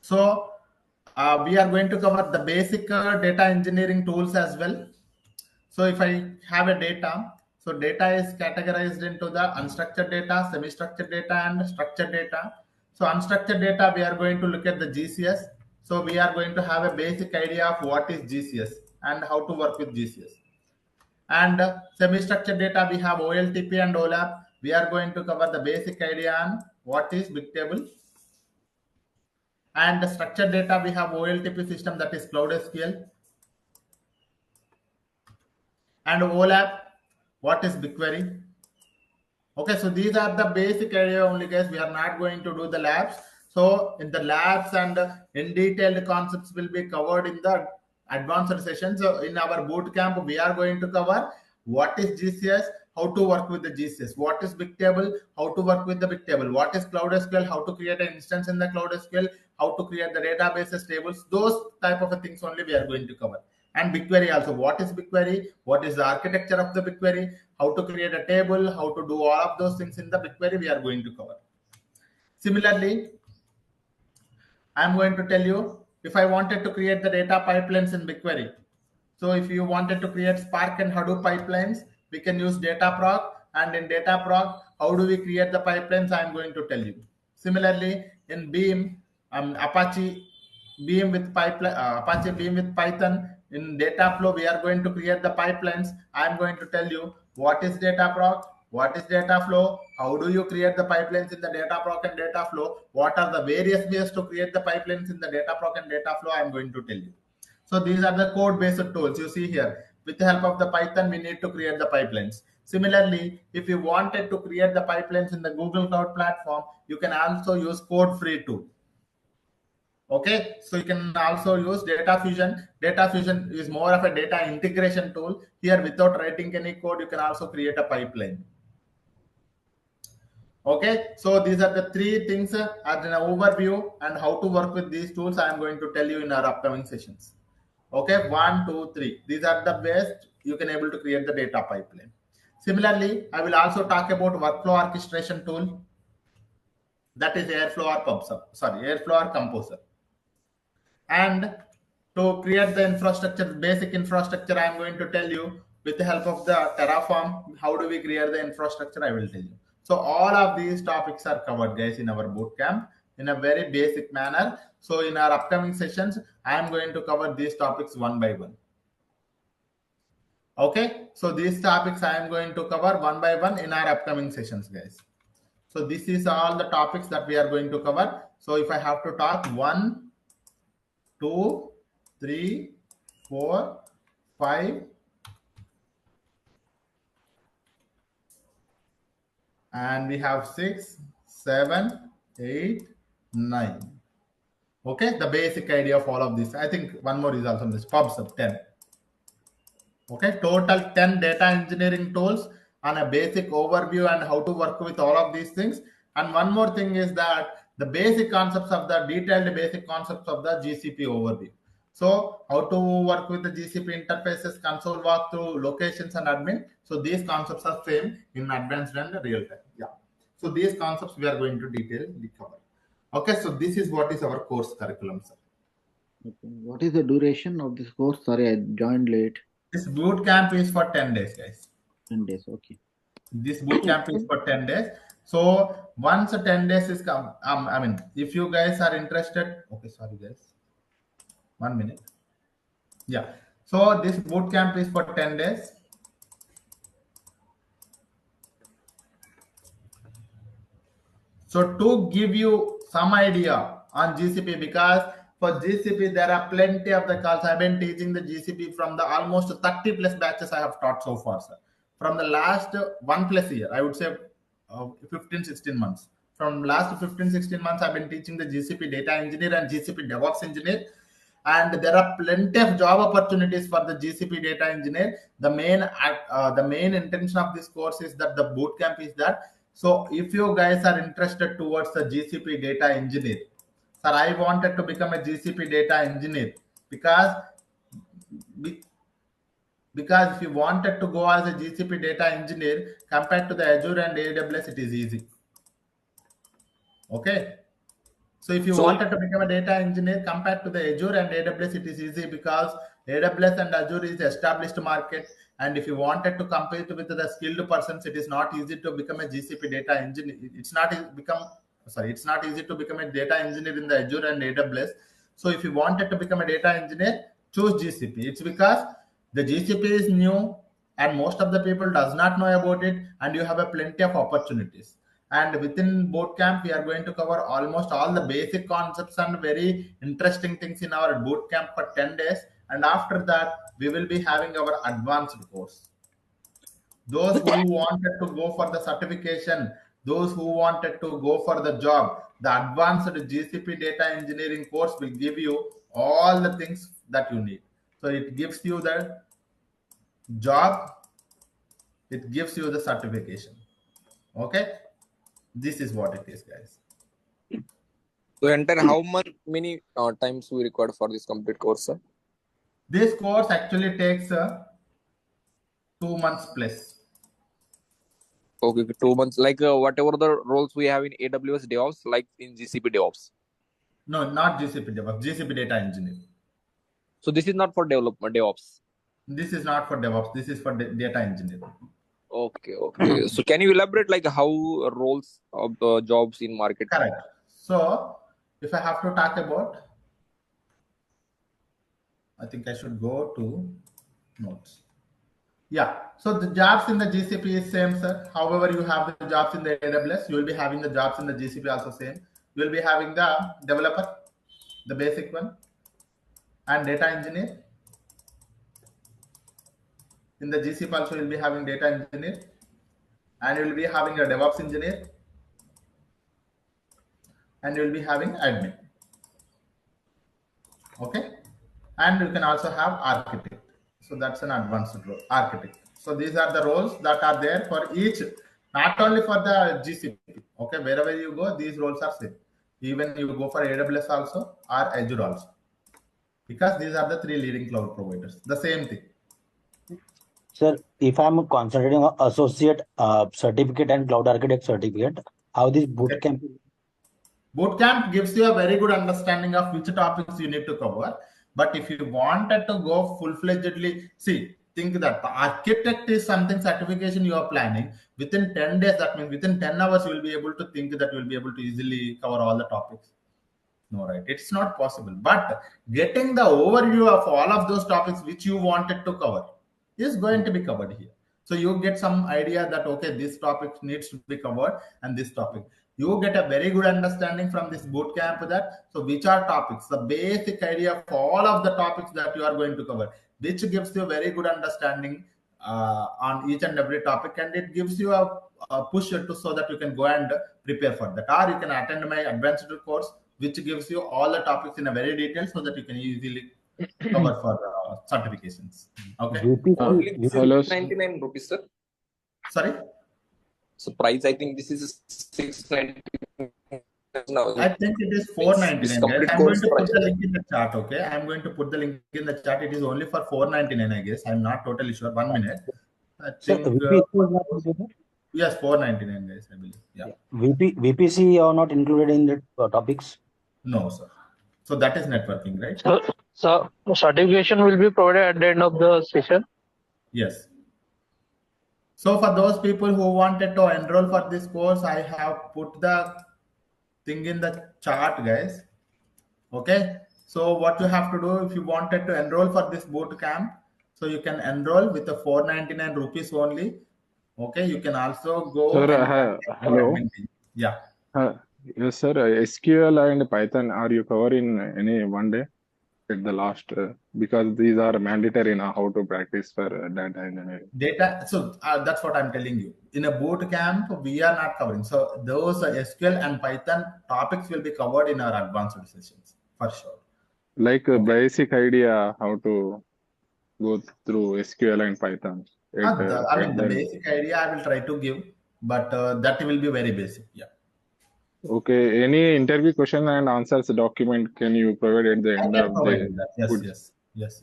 so we are going to cover the basic data engineering tools as well. So if I have a data, so data is categorized into the unstructured data, semi-structured data, and structured data. So unstructured data, we are going to look at the GCS. So we are going to have a basic idea of what is GCS and how to work with GCS. And semi-structured data, we have OLTP and OLAP. We are going to cover the basic idea on what is big table. And the structured data, we have OLTP system, that is Cloud SQL. And OLAP, what is BigQuery? Okay, so these are the basic area only, guys. We are not going to do the labs. So in the labs and in detailed concepts will be covered in the advanced session. So in our boot camp, we are going to cover what is GCS, how to work with the GCS, what is Bigtable, how to work with the Bigtable, what is Cloud SQL, how to create an instance in the Cloud SQL, how to create the databases, tables, those type of things only we are going to cover. And BigQuery also, what is BigQuery, what is the architecture of the BigQuery, how to create a table, how to do all of those things in the BigQuery, we are going to cover. Similarly, I'm going to tell you, if I wanted to create the data pipelines in BigQuery, so if you wanted to create Spark and Hadoop pipelines, we can use Dataproc. And in Dataproc, how do we create the pipelines? I'm going to tell you. Similarly, in Beam, Apache Beam with pipeline, Apache Beam with Python. In Dataflow, we are going to create the pipelines. I'm going to tell you what is Dataproc, what is Dataflow, how do you create the pipelines in the Dataproc and Dataflow, what are the various ways to create the pipelines in the Dataproc and Dataflow. I'm going to tell you. So these are the code-based tools you see here. With the help of the Python, we need to create the pipelines. Similarly, if you wanted to create the pipelines in the Google Cloud Platform, you can also use code-free tool. Okay, so you can also use Data Fusion. Data Fusion is more of a data integration tool. Here, without writing any code, you can also create a pipeline. Okay, so these are the three things as an overview, and how to work with these tools I am going to tell you in our upcoming sessions. Okay, 1, 2, 3. These are the best you can able to create the data pipeline. Similarly, I will also talk about workflow orchestration tool, that is Airflow or Composer. And to create the infrastructure, basic infrastructure, I am going to tell you with the help of the Terraform, how do we create the infrastructure, I will tell you. So all of these topics are covered, guys, in our bootcamp in a very basic manner. So in our upcoming sessions, I am going to cover these topics one by one. Okay, so these topics I am going to cover one by one in our upcoming sessions, guys. So this is all the topics that we are going to cover. So if I have to talk 1, 2, 3, 4, 5, and we have 6, 7, 8, 9. Okay, the basic idea of all of this. I think one more is also in this pubs of 10. Okay, total 10 data engineering tools on a basic overview and how to work with all of these things. And one more thing is that the basic concepts of the detailed basic concepts of the GCP overview. So how to work with the GCP interfaces, console walkthrough, locations and admin. So these concepts are same in advanced and real time. Yeah. So these concepts we are going to detail cover. Okay, so this is what is our course curriculum, sir. Okay. What is the duration of this course? Sorry, I joined late. This boot camp is for 10 days, guys. 10 days. Okay. This boot camp is for 10 days. So once 10 days is come, I mean, if you guys are interested, okay, sorry guys, 1 minute. Yeah. So this boot camp is for 10 days. So to give you some idea on GCP, because for GCP there are plenty of the calls. I've been teaching the GCP from the almost 30 plus batches I have taught so far, sir. From the last 1+ year, I would say 15-16 months. From last 15-16 months, I've been teaching the GCP data engineer and GCP DevOps engineer. And there are plenty of job opportunities for the GCP data engineer. The main intention of this course is that the boot camp is that. So if you guys are interested towards the GCP data engineer, sir, I wanted to become a GCP data engineer because if you wanted to go as a GCP data engineer compared to the Azure and AWS, it is easy. Okay. So if you wanted to become a data engineer compared to the Azure and AWS, it is easy because AWS and Azure is established market. And if you wanted to compete with the skilled persons, it is not easy to become a GCP data engineer. It's not easy to become a data engineer in the Azure and AWS. So if you wanted to become a data engineer, choose GCP. It's because the GCP is new and most of the people does not know about it, and you have a plenty of opportunities. And within bootcamp, we are going to cover almost all the basic concepts and very interesting things in our bootcamp for 10 days. And after that, we will be having our advanced course. Those who wanted to go for the certification, those who wanted to go for the job, the advanced GCP data engineering course will give you all the things that you need. So it gives you the job, it gives you the certification. Okay. This is what it is, guys. So entire how many times we record for this complete course, sir? This course actually takes 2 months plus. Okay, 2 months. Like whatever the roles we have in AWS DevOps, like in GCP DevOps. No, not GCP DevOps, GCP data engineer. So this is not for development DevOps. This is not for DevOps. This is for data engineer. Okay, okay. So can you elaborate like how roles of jobs in market? Correct. So if I have to talk about, I think I should go to notes. Yeah. So the jobs in the GCP is same, sir. However, you have the jobs in the AWS, you will be having the jobs in the GCP also same. You will be having the developer, the basic one, and data engineer. In the GCP also, you'll be having data engineer, and you'll be having a DevOps engineer, and you'll be having admin. Okay, and you can also have architect. So that's an advanced role, architect. So these are the roles that are there for each, not only for the GCP. Okay, wherever you go, these roles are same. Even you go for AWS also or Azure also, because these are the 3 leading cloud providers. The same thing. Sir, if I'm considering associate certificate and cloud architect certificate, how this bootcamp? Bootcamp gives you a very good understanding of which topics you need to cover. But if you wanted to go full-fledgedly, see, think that the architect is something certification you are planning within 10 days. That means within 10 hours you will be able to think that you will be able to easily cover all the topics. No, right? It's not possible. But getting the overview of all of those topics which you wanted to cover is going to be covered here. So you get some idea that okay, this topic needs to be covered and this topic. You get a very good understanding from this boot camp that so which are topics, the basic idea of all of the topics that you are going to cover, which gives you a very good understanding on each and every topic, and it gives you a push to so that you can go and prepare for that, or you can attend my advanced course which gives you all the topics in a very detail so that you can easily cover for certifications. Okay. Only this is hello, 699 rupees, sir. Sorry. So price, I think this is 699 now. I think it is This 499, guys. complete I'm going course to put price. the link in the chat. Okay. I'm going to put the link in the chat. It is only for 499, I guess. I'm not totally sure. 1 minute. I Sir, think VPC is not included? yes, 499, guys, I believe. Yeah. VPC are not included in the topics? No, sir. So that is networking, right? So certification will be provided at the end of the session. Yes. So for those people who wanted to enroll for this course, I have put the thing in the chart, guys. Okay. So what you have to do if you wanted to enroll for this boot camp, so you can enroll with the 499 rupees only. Okay. You can also go sir. and contact our Hello. admin team. Yeah. Yes, sir. SQL and Python, are you covering any one day at the last? Because these are mandatory now how to practice for data engineering. Data. So that's what I'm telling you. In a boot camp, we are not covering. So those SQL and Python topics will be covered in our advanced sessions for sure. Like a Okay. basic idea how to go through SQL and Python. The basic idea I will try to give, but that will be very basic. Yeah. Okay. Any interview question and answers document can you provide at the I end can of provide the you that. Yes, good?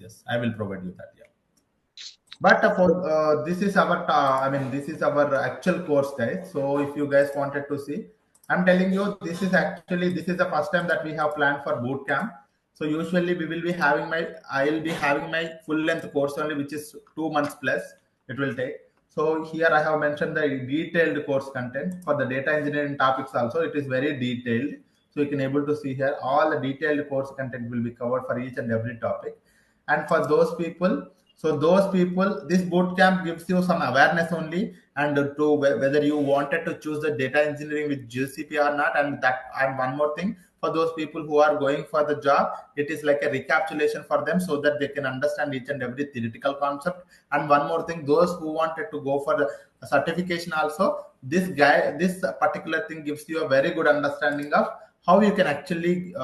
yes. I will provide you that. Yeah. But for this is our this is our actual course, guys. So if you guys wanted to see, I'm telling you this is the first time that we have planned for boot camp. So usually we will be having I'll be having my full length course only, which is 2 months plus it will take. So here I have mentioned the detailed course content for the data engineering topics also. It is very detailed. So you can able to see here all the detailed course content will be covered for each and every topic. And for those people, this boot camp gives you some awareness only, and to whether you wanted to choose the data engineering with GCP or not. And one more thing, for those people who are going for the job, it is like a recapitulation for them so that they can understand each and every theoretical concept. And one more thing, those who wanted to go for the certification also, this particular thing gives you a very good understanding of how you can actually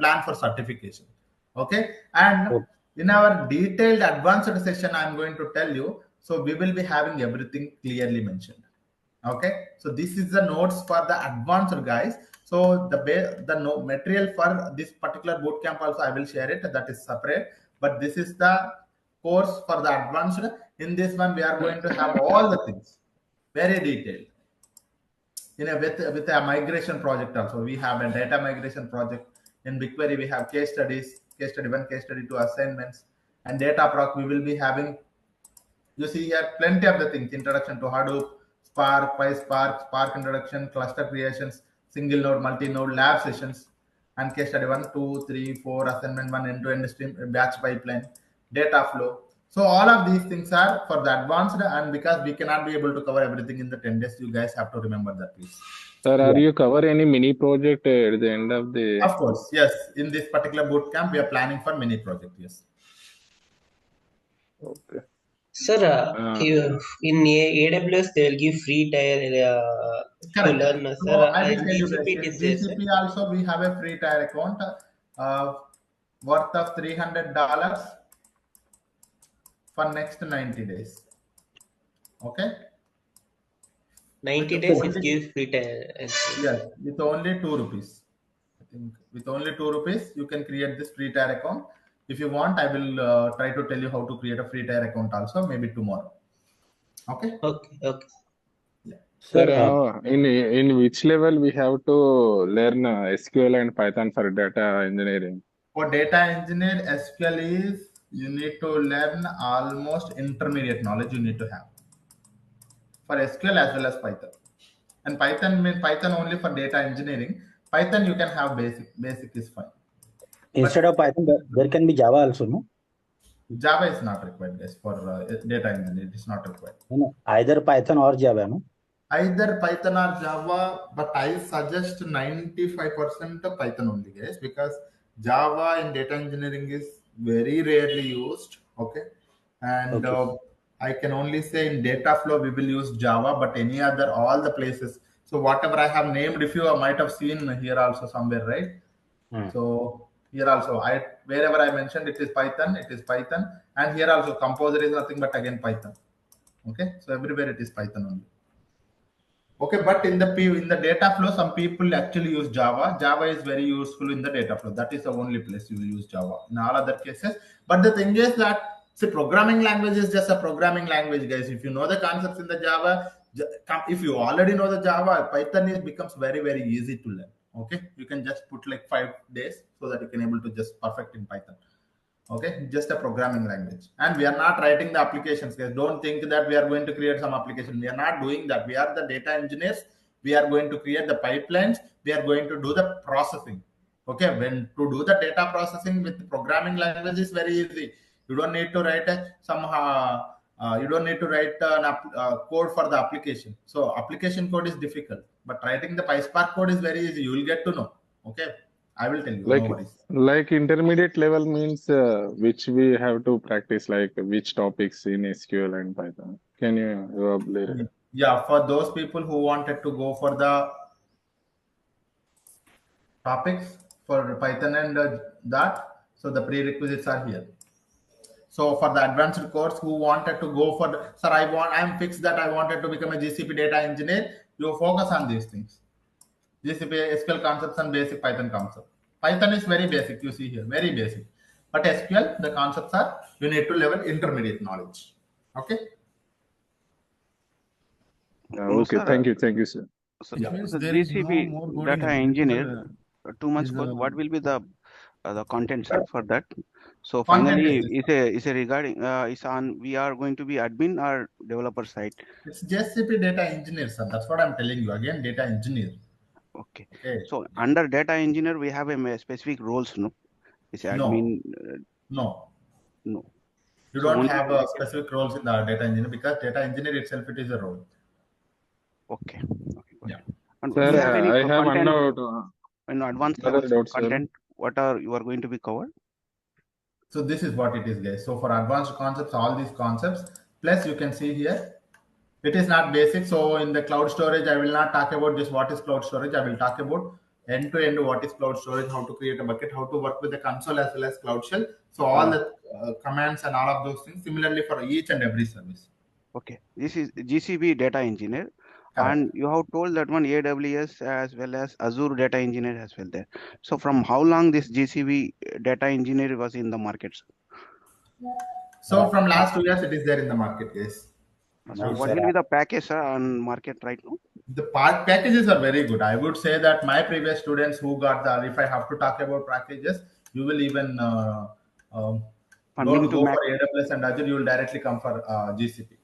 plan for certification. Okay. And in our detailed advanced session, I'm going to tell you. So we will be having everything clearly mentioned. Okay. So this is the notes for the advanced guys. So the material for this particular bootcamp also I will share it. That is separate. But this is the course for the advanced. In this one, we are going to have all the things very detailed. With a migration project also, we have a data migration project. In BigQuery we have case studies, case study 1, case study 2, assignments, and data proc we will be having. You see here plenty of the things: introduction to Hadoop, Spark, PySpark, Spark introduction, cluster creations, single node, multi-node, lab sessions, and case study 1, 2, 3, 4, assignment 1, end-to-end stream, batch pipeline, data flow. So all of these things are for the advanced, and because we cannot be able to cover everything in the 10 days, you guys have to remember that, please. Sir, are you cover any mini project at the end of the? Of course, yes. In this particular boot camp, we are planning for mini project. Yes. Okay. Sir, in AWS they will give free tier to learn, Correct. So sir. I will In tell you GCP guys, it in is there, sir. GCP also we have a free tier account worth of $300 for next 90 days. Okay. 90 days it gives free tier. Yes, with only 2 rupees. I think with only 2 rupees, you can create this free tier account. If you want, I will try to tell you how to create a free tier account also, maybe tomorrow. Okay. Okay. Yeah. Sir, in which level we have to learn SQL and Python for data engineering? For data engineer, SQL is You need to learn almost intermediate knowledge you need to have for SQL as well as Python. And Python means Python only for data engineering. Python you can have basic. Basic is fine. Instead of Python, there can be Java also, no? Java is not required, guys, for data engineering. It is not required. No, either Python or Java, no? Either Python or Java, but I suggest 95% of Python only, guys, because Java in data engineering is very rarely used. Okay, and Okay. I can only say in data flow we will use Java, but any other all the places. So whatever I have named, if you might have seen here also somewhere, right? So here also, I wherever I mentioned it is Python, and here also Composer is nothing but again Python. Okay, so everywhere it is Python only. Okay, but in the data flow, some people actually use Java. Java is very useful in the data flow. That is the only place you will use Java. In all other cases, but the thing is that see, programming language is just a programming language, guys. If you know the concepts in the Java, if you already know the Java, Python becomes very easy to learn. Okay, you can just put like 5 days so that you can able to just perfect in Python. Okay, just a programming language, and we are not writing the applications, guys. Don't think that we are going to create some application. We are not doing that. We are the data engineers. We are going to create the pipelines. We are going to do the processing. Okay, when to do the data processing with programming language is very easy. You don't need to write you don't need to write code for the application. So application code is difficult, but writing the PySpark code is very easy. You will get to know. Okay, I will tell you, no worries. Like intermediate level means which we have to practice, like which topics in SQL and Python. Can you elaborate? Yeah, for those people who wanted to go for the topics for Python and that, so the prerequisites are here. So for the advanced course who wanted to go for the, sir, I'm fixed that I wanted to become a GCP data engineer. You focus on these things. GCP SQL concepts and basic Python concept. Python is very basic, you see here, very basic. But SQL, the concepts are, you need to level intermediate knowledge. Okay. Okay, Sir, thank you, sir. So Yeah. the GCP data engineer 2 months course. What will be the content, sir, for that? So Content finally, is is a regarding is on we are going to be admin or developer side. It's GCP data engineer, sir. That's what I'm telling you again. Data engineer. Okay. So under data engineer, we have a specific roles, no? Is admin? No. No. You So don't have a specific roles in the data engineer because data engineer itself it is a role. Okay. Yeah. And Sir, we have any I have content one doubt. in advanced Another levels doubt, sir. content? What are you are going to be covered? So this is what it is, guys. So for advanced concepts, all these concepts, plus you can see here, it is not basic. So in the cloud storage, I will not talk about just what is cloud storage. I will talk about end to end what is cloud storage, how to create a bucket, how to work with the console as well as Cloud Shell. So all the commands and all of those things. Similarly for each and every service. Okay, this is GCP data engineer. Correct. And you have told that one AWS as well as Azure data engineer as well there. So from how long this GCP data engineer was in the market? So from last 2 years, it is there in the market, yes. So what will be the package on market right now? The packages are very good. I would say that my previous students who got the, if I have to talk about packages, you will even don't go for AWS and Azure, you will directly come for GCP.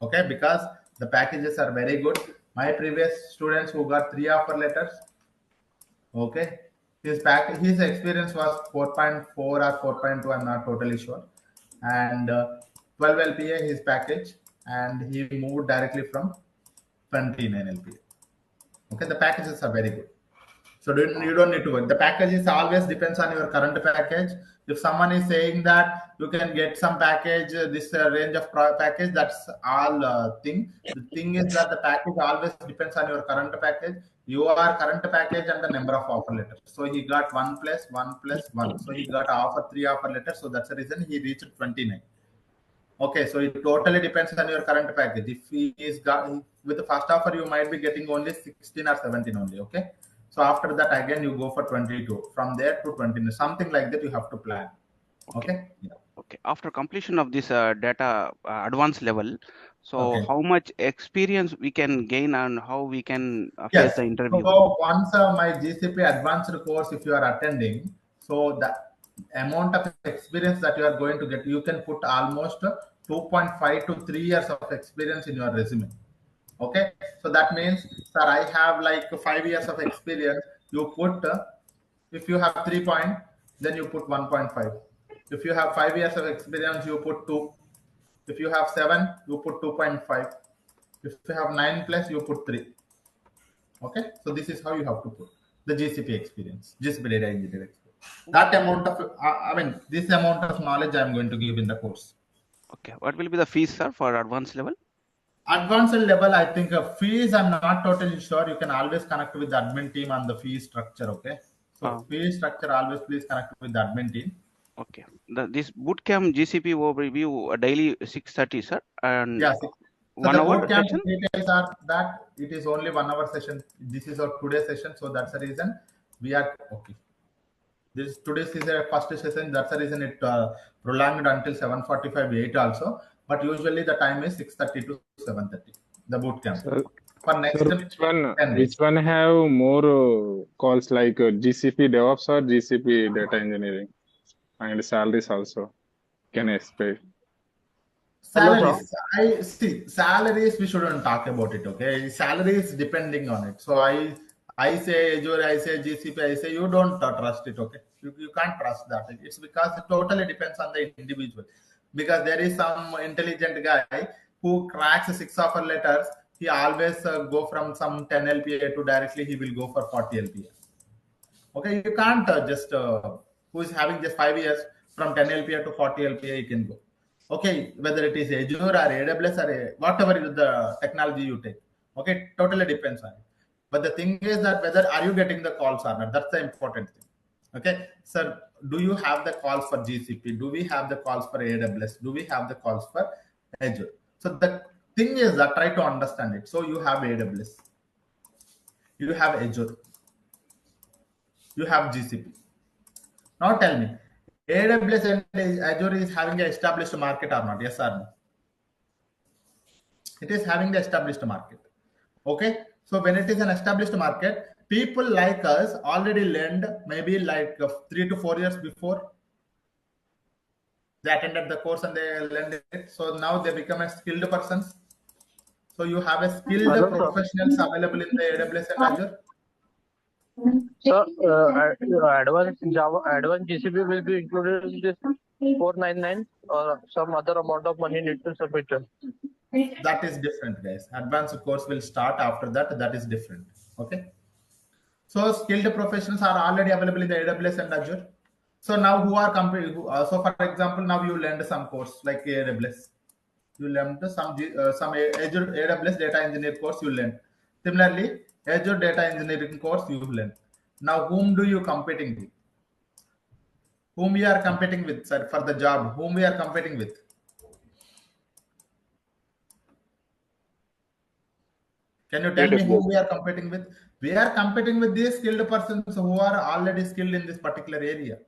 Okay, because the packages are very good. My previous students who got 3 offer letters, okay, his experience was 4.4 or 4.2, I'm not totally sure, and 12 LPA his package, and he moved directly from 29 LPA. Okay, the packages are very good. So you don't need to worry. The packages always depends on your current package. If someone is saying that you can get some package, this range of package, that's all thing. The thing is that the package always depends on your current package, your current package and the number of offer letters. So he got 1 plus 1 plus 1. So he got 3 offer letters. So that's the reason he reached 29. Okay, so it totally depends on your current package. If he is got with the first offer, you might be getting only 16 or 17 only. Okay, so after that, again you go for 22. From there to 20, something like that. You have to plan. Okay. Yeah. Okay. After completion of this data advanced level, so how much experience we can gain and how we can face the interview? So once my GCP advanced course, if you are attending, so that amount of experience that you are going to get, you can put almost 2.5 to 3 years of experience in your resume. Okay, so that means, sir, I have like 5 years of experience. You put, if you have 3 point, then you put 1.5. If you have 5 years of experience, you put 2. If you have 7, you put 2.5. If you have 9 plus, you put 3. Okay, so this is how you have to put the GCP experience, GCP data engineer experience. That amount of, I mean, this amount of knowledge I am going to give in the course. Okay, what will be the fees, sir, for advanced level? Advanced level, I think fees, I'm not totally sure. You can always connect with the admin team on the fee structure. Okay, so fee structure, always please connect with the admin team. Okay, this bootcamp GCP overview daily 6:30, sir, and yeah, so 1 the hour bootcamp session. details are that it is only 1 hour session. This is our today's session, so that's the reason we are okay. This today's is a first session. That's the reason it prolonged until 7:45, 8 also. But usually the time is 6:30 to 7:30. The boot camp for next Sir, 10 which days. one have more calls, like GCP DevOps or GCP data engineering, and salaries also? Can I expect? Salaries, I see salaries. We shouldn't talk about it. Okay, salaries depending on it. So I say Azure, I say GCP, I say you don't trust it. Okay, you can't trust that. It's because it totally depends on the individual. Because there is some intelligent guy who cracks 6 offer letters. He always go from some 10 LPA to directly he will go for 40 LPA. Okay, you can't just who is having just 5 years from 10 LPA to 40 LPA, you can go. Okay, whether it is Azure or AWS or whatever is the technology you take. Okay, totally depends on it. But the thing is that whether are you getting the calls or not? That's the important thing. Okay, sir, do you have the calls for GCP? Do we have the calls for AWS? Do we have the calls for Azure? So the thing is that try to understand it. So you have AWS, you have Azure, you have GCP. Now tell me, AWS and Azure is having an established market or not? Yes or no? It is having the established market. Okay. So when it is an established market, people like us already learned maybe like 3 to 4 years before. They attended the course and they learned it. So now they become a skilled persons. So you have a skilled professionals available in the AWS and Azure. So, advanced Java, advanced GCP will be included in this 499, or some other amount of money need to submit? That is different, guys. Advanced course will start after that. That is different. Okay. So skilled professionals are already available in the AWS and Azure. So now who are comparing? So for example, now you learned some course like AWS. You learned some Azure AWS data engineer course you learned. Similarly, Azure data engineering course you learned. Now whom do you competing with? Whom we are competing with, sir, for the job? Whom we are competing with? Can you tell me whom we are competing with? We are competing with these skilled persons who are already skilled in this particular area.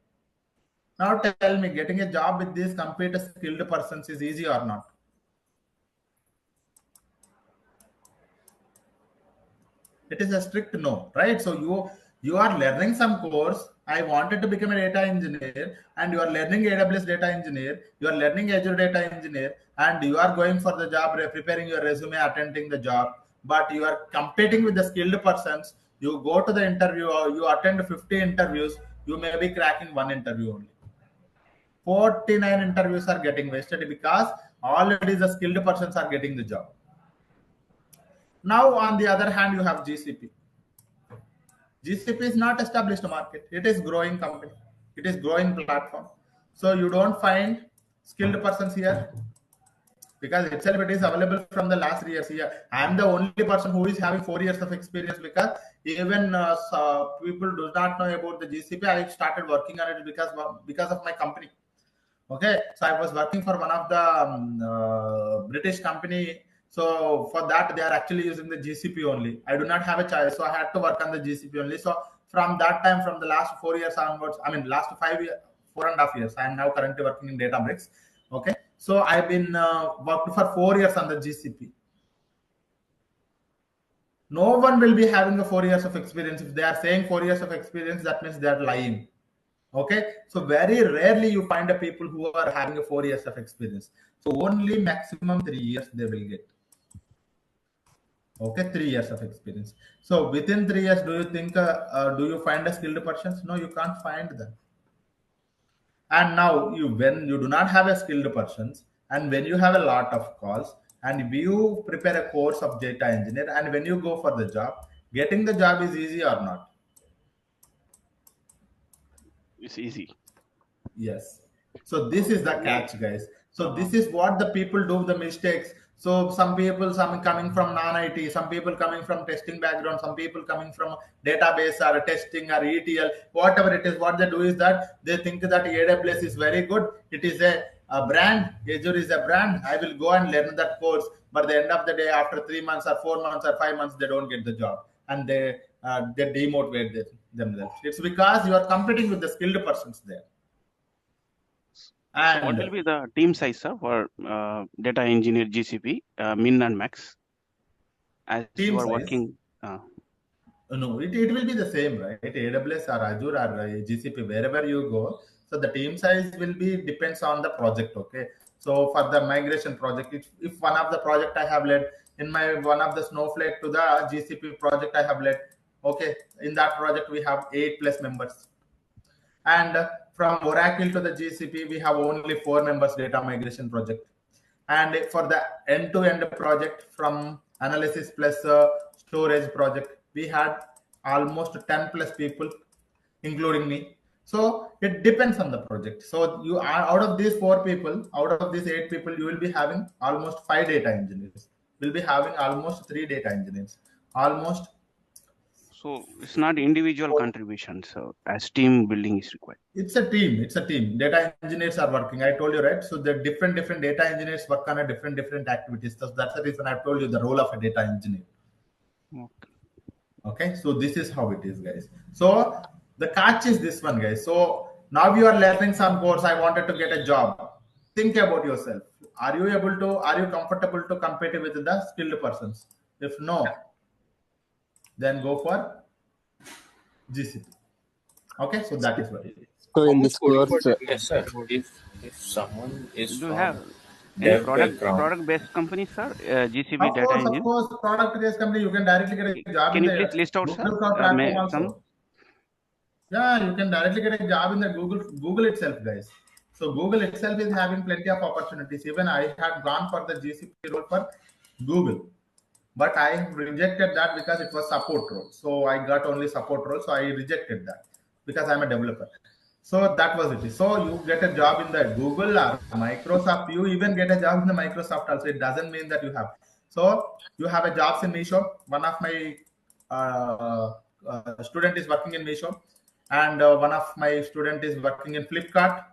Now tell me, getting a job with these computer skilled persons is easy or not? It is a strict no, right? So you are learning some course. I wanted to become a data engineer, and you are learning AWS data engineer, you are learning Azure data engineer, and you are going for the job, preparing your resume, attending the job, but you are competing with the skilled persons. You go to the interview, or you attend 50 interviews, you may be cracking one interview only. 49 interviews are getting wasted because already the skilled persons are getting the job. Now, on the other hand, you have GCP. GCP is not established market. It is growing company. It is growing platform. So you don't find skilled persons here because itself it is available from the last 3 years here. I am the only person who is having 4 years of experience because even people do not know about the GCP. I started working on it because of my company. Okay, so I was working for one of the British company. So for that, they are actually using the GCP only. I do not have a choice, so I had to work on the GCP only. So from that time, from the last 4 years onwards, I mean last 5 years, 4.5 years, I am now currently working in Databricks. Okay, so I've been worked for 4 years on the GCP. No one will be having a 4 years of experience. If they are saying 4 years of experience, that means they are lying. Okay, so very rarely you find a people who are having a 4 years of experience. So only maximum 3 years they will get. Okay, 3 years of experience. So within 3 years, do you think do you find a skilled persons? No, you can't find them. And now you, when you do not have a skilled persons, and when you have a lot of calls, and you prepare a course of data engineer, and when you go for the job, getting the job is easy or not? It's easy. Yes. So this is the catch, guys. So this is what the people do the mistakes. So some people, some coming from non-IT, some people coming from testing background, some people coming from database or testing or ETL, whatever it is. What they do is that they think that AWS is very good. It is a brand. Azure is a brand. I will go and learn that course. But at the end of the day, after 3 months or 4 months or 5 months, they don't get the job, and they demotivate themselves. It's because you are competing with the skilled persons there. So what And will be the team size, sir, for data engineer GCP, min and max, as you team are size, working? no, it will be the same, right? AWS or Azure or GCP, wherever you go. So the team size will be depends on the project. Okay. So for the migration project, if one of the project I have led in my one of the Snowflake to the GCP project I have led. Okay. In that project we have 8+ members. And from Oracle to the GCP, we have only 4 members data migration project. And for the end-to-end project from analysis plus storage project, we had almost 10+ people, including me. So it depends on the project. So you are out of these 4 people, out of these 8 people, you will be having almost 5 data engineers. We'll be having almost 3 data engineers. Almost. So it's not individual contributions. So as team building is required. It's a team. It's a team. Data engineers are working. I told you, right? So the different data engineers work on a different activities. So that's the reason I told you the role of a data engineer. Okay. Okay. So this is how it is, guys. So the catch is this one, guys. So now you are learning some course. I wanted to get a job. Think about yourself. Are you able to? Are you comfortable to compete with the skilled persons? If no, then go for GCP. Okay. So that is what it is. So How in much this coding course, for data Yes, sir. engineer? If someone is Do you from have any dev background, product based companies, sir? GCP data Of engine. course, product-based company, you can directly get a job Can in you the please list out, sir? Google Cloud platform Some. also. Yeah, you can directly get a job in the Google itself, guys. So Google itself is having plenty of opportunities. Even I had gone for the GCP role for Google, but I rejected that because it was support role. So I got only support role, so I rejected that because I'm a developer. So that was it. So you get a job in the Google or Microsoft. You even get a job in the Microsoft also. It doesn't mean that you have. So you have a jobs in Meesho. One of my student is working in Meesho, and one of my student is working in Flipkart.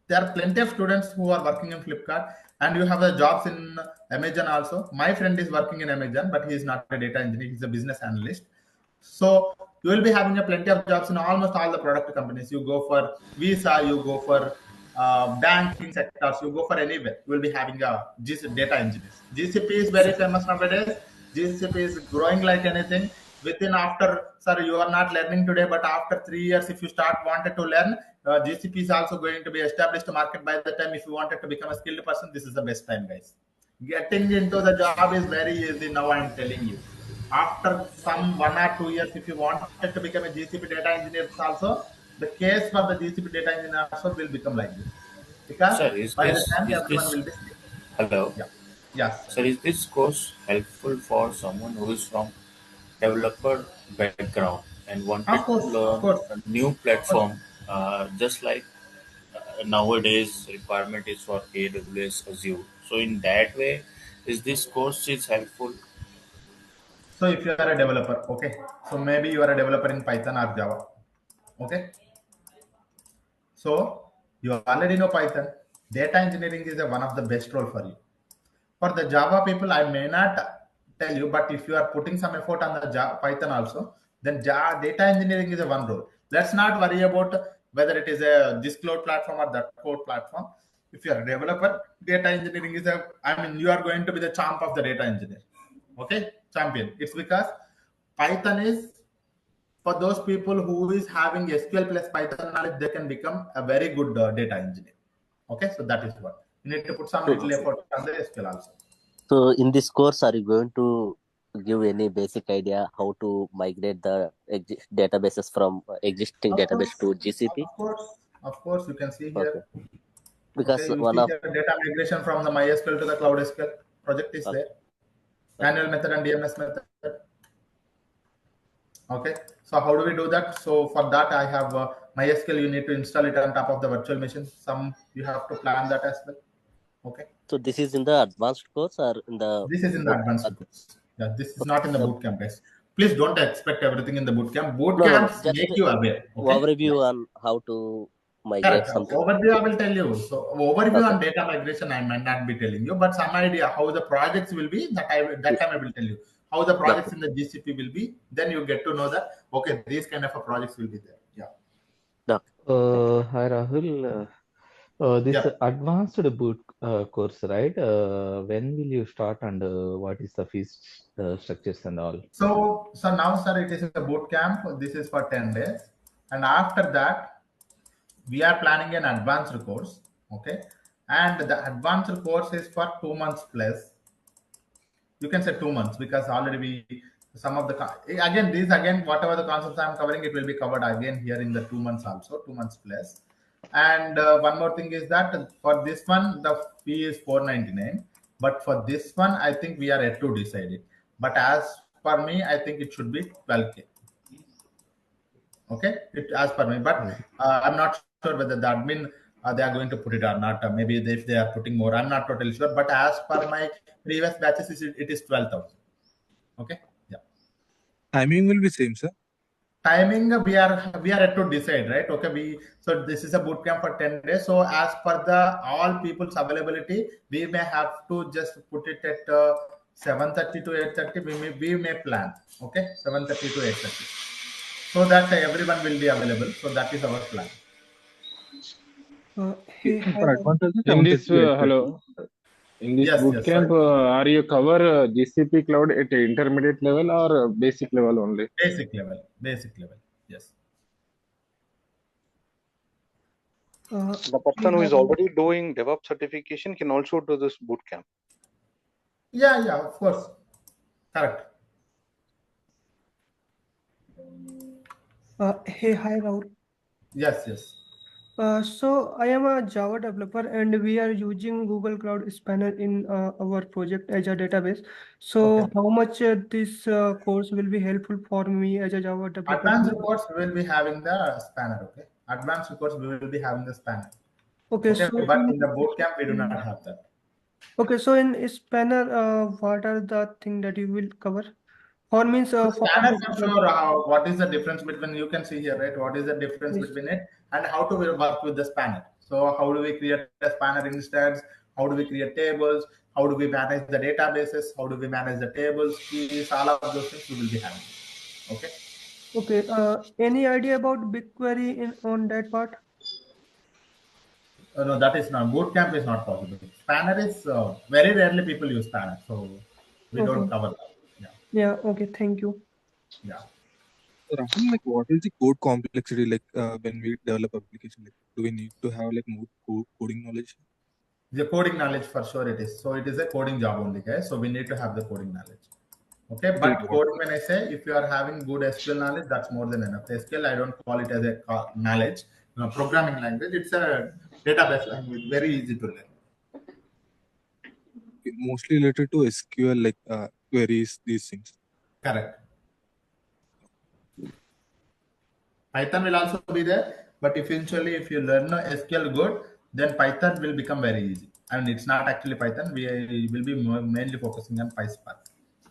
There are plenty of students who are working in Flipkart, and you have the jobs in Amazon also. My friend is working in Amazon, but he is not a data engineer, he's a business analyst. So you will be having a plenty of jobs in almost all the product companies. You go for Visa, you go for banking sectors, you go for anywhere, you will be having a data engineers. GCP is very famous nowadays. GCP is growing like anything. Within after, sir, you are not learning today, but after 3 years, if you start wanted to learn, GCP is also going to be established market by the time. If you wanted to become a skilled person, this is the best time, guys. Getting into the job is very easy now. I'm telling you. After some 1 or 2 years, if you wanted to become a GCP data engineer, also the case for the GCP data engineer also will become like this because sir, by the time everyone will be. hello, Yeah. Yes. sir, is this course helpful for someone who is from developer background and wanted Of to course, of learn course, a new of course. platform, just like nowadays requirement is for AWS Azure. So in that way, is this course is helpful? So if you are a developer, okay, so maybe you are a developer in Python or Java, okay. So you already know Python. Data engineering is one of the best role for you. For the Java people, I may not tell you, but if you are putting some effort on the Python also, then data engineering is a one role. Let's not worry about whether it is a this cloud platform or that cloud platform. If you are a developer, data engineering is you are going to be the champ of the data engineer. Okay, champion. It's because Python is for those people who is having SQL plus Python knowledge, they can become a very good data engineer. Okay, so that is what you need to put some little effort on the SQL also. So in this course, are you going to give any basic idea how to migrate the databases from existing Of database course, to GCP? of course, you can see Okay. here. Because Okay, you one see of here data migration from the MySQL to the Cloud SQL project is there. Manual method and DMS method. Okay, so how do we do that? So for that, I have MySQL. You need to install it on top of the virtual machine. Some you have to plan that as well. Okay. So this is in the advanced course or in the This is in the boot? advanced course. Yeah, this is Okay. not in the boot camp, guys. Please don't expect everything in the boot camp. Boot No. camps Just make you aware. Okay. overview Yeah. on how to migrate Correct. something. Overview, I will tell you. So overview Okay. on data migration, I might not be telling you, but some idea how the projects will be. That time I will tell you how the projects in the GCP will be. Then you get to know that okay, these kind of a projects will be there. Yeah. Hi Rahul. This Yeah. advanced boot course, right? When will you start and what is the fees structures and all? So now, sir, it is a boot camp. This is for 10 days, and after that, we are planning an advanced course. Okay, and the advanced course is for 2 months plus. You can say 2 months because already we some of the again these again whatever the concepts I'm covering it will be covered again here in the 2 months also 2 months plus. And one more thing is that for this one the fee is 499, but for this one I think we are yet to decide it. But as per me, I think it should be 12K. Okay, as per me, but I'm not sure whether the admin they are going to put it or not. Maybe if they are putting more, I'm not totally sure. But as per my previous batches, it is 12,000. Okay, yeah. Timing will be same, sir. Timing we are yet to decide, right? Okay, so this is a boot camp for 10 days. So as per the all people's availability, we may have to just put it at 7:30 to 8:30. We may plan. Okay, 7:30 to 8:30, so that everyone will be available. So that is our plan. Hey, hi, For advanced also In 7:30 this, to 8:30. hello, in this Yes, boot yes, sorry. camp, are you cover GCP cloud at intermediate level or basic level only? Basic level. Basic level. Yes. The person who is already doing DevOps certification can also do this boot camp. Yeah, of course. Correct. Hey, hi, Rahul. Yes. So I am a Java developer and we are using Google Cloud Spanner in our project as a database. So Okay. how much this course will be helpful for me as a Java developer? Advanced reports we will be having the spanner. Okay. Advanced reports we will be having the spanner. Okay, Okay, so but in the boot camp we do not have that. okay, so in Spanner, what are the things that you will cover? Or means So for spanner for sure. What is the difference between, you can see here, right? What is the difference yes. between it and how to work with the spanner? So how do we create a spanner instance? How do we create tables? How do we manage the databases? How do we manage the tables, keys? All of those things we will be having. Okay. Okay. Any idea about BigQuery on that part? No, that is not. Boot camp is not possible. Spanner is very rarely people use Spanner, so we don't Okay. cover that. Yeah. Okay. Thank you. Yeah. Rahul, like what is the code complexity like when we develop application? Like, do we need to have like more coding knowledge? The coding knowledge for sure it is. So it is a coding job only, guys. So we need to have the coding knowledge. Okay, Okay, but like what? coding, when I say if you are having good SQL knowledge, that's more than enough. SQL, I don't call it as a knowledge. Programming language. It's a database language, very easy to learn. Mostly related to SQL, like queries, these things. Correct. Python will also be there, but eventually, if you learn SQL good, then Python will become very easy. And it's not actually Python. We will be mainly focusing on PySpark.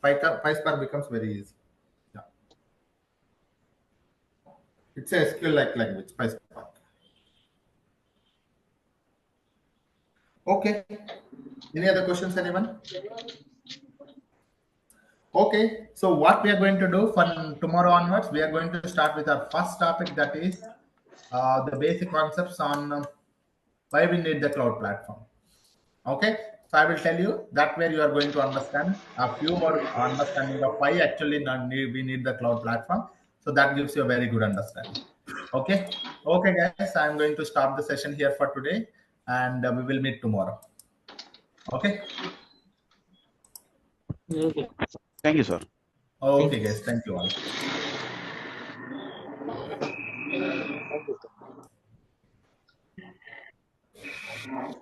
PySpark becomes very easy. Yeah. It's a SQL-like language, PySpark. Okay. Any other questions, anyone? Okay. So what we are going to do from tomorrow onwards, we are going to start with our first topic, that is the basic concepts on why we need the cloud platform. Okay, so I will tell you that where you are going to understand a few more understanding of why actually we need the cloud platform. So that gives you a very good understanding. Okay. Okay, guys, I'm going to stop the session here for today, and we will meet tomorrow. Okay. Thank you, sir. Okay, guys. Thank you all. Thank you, sir.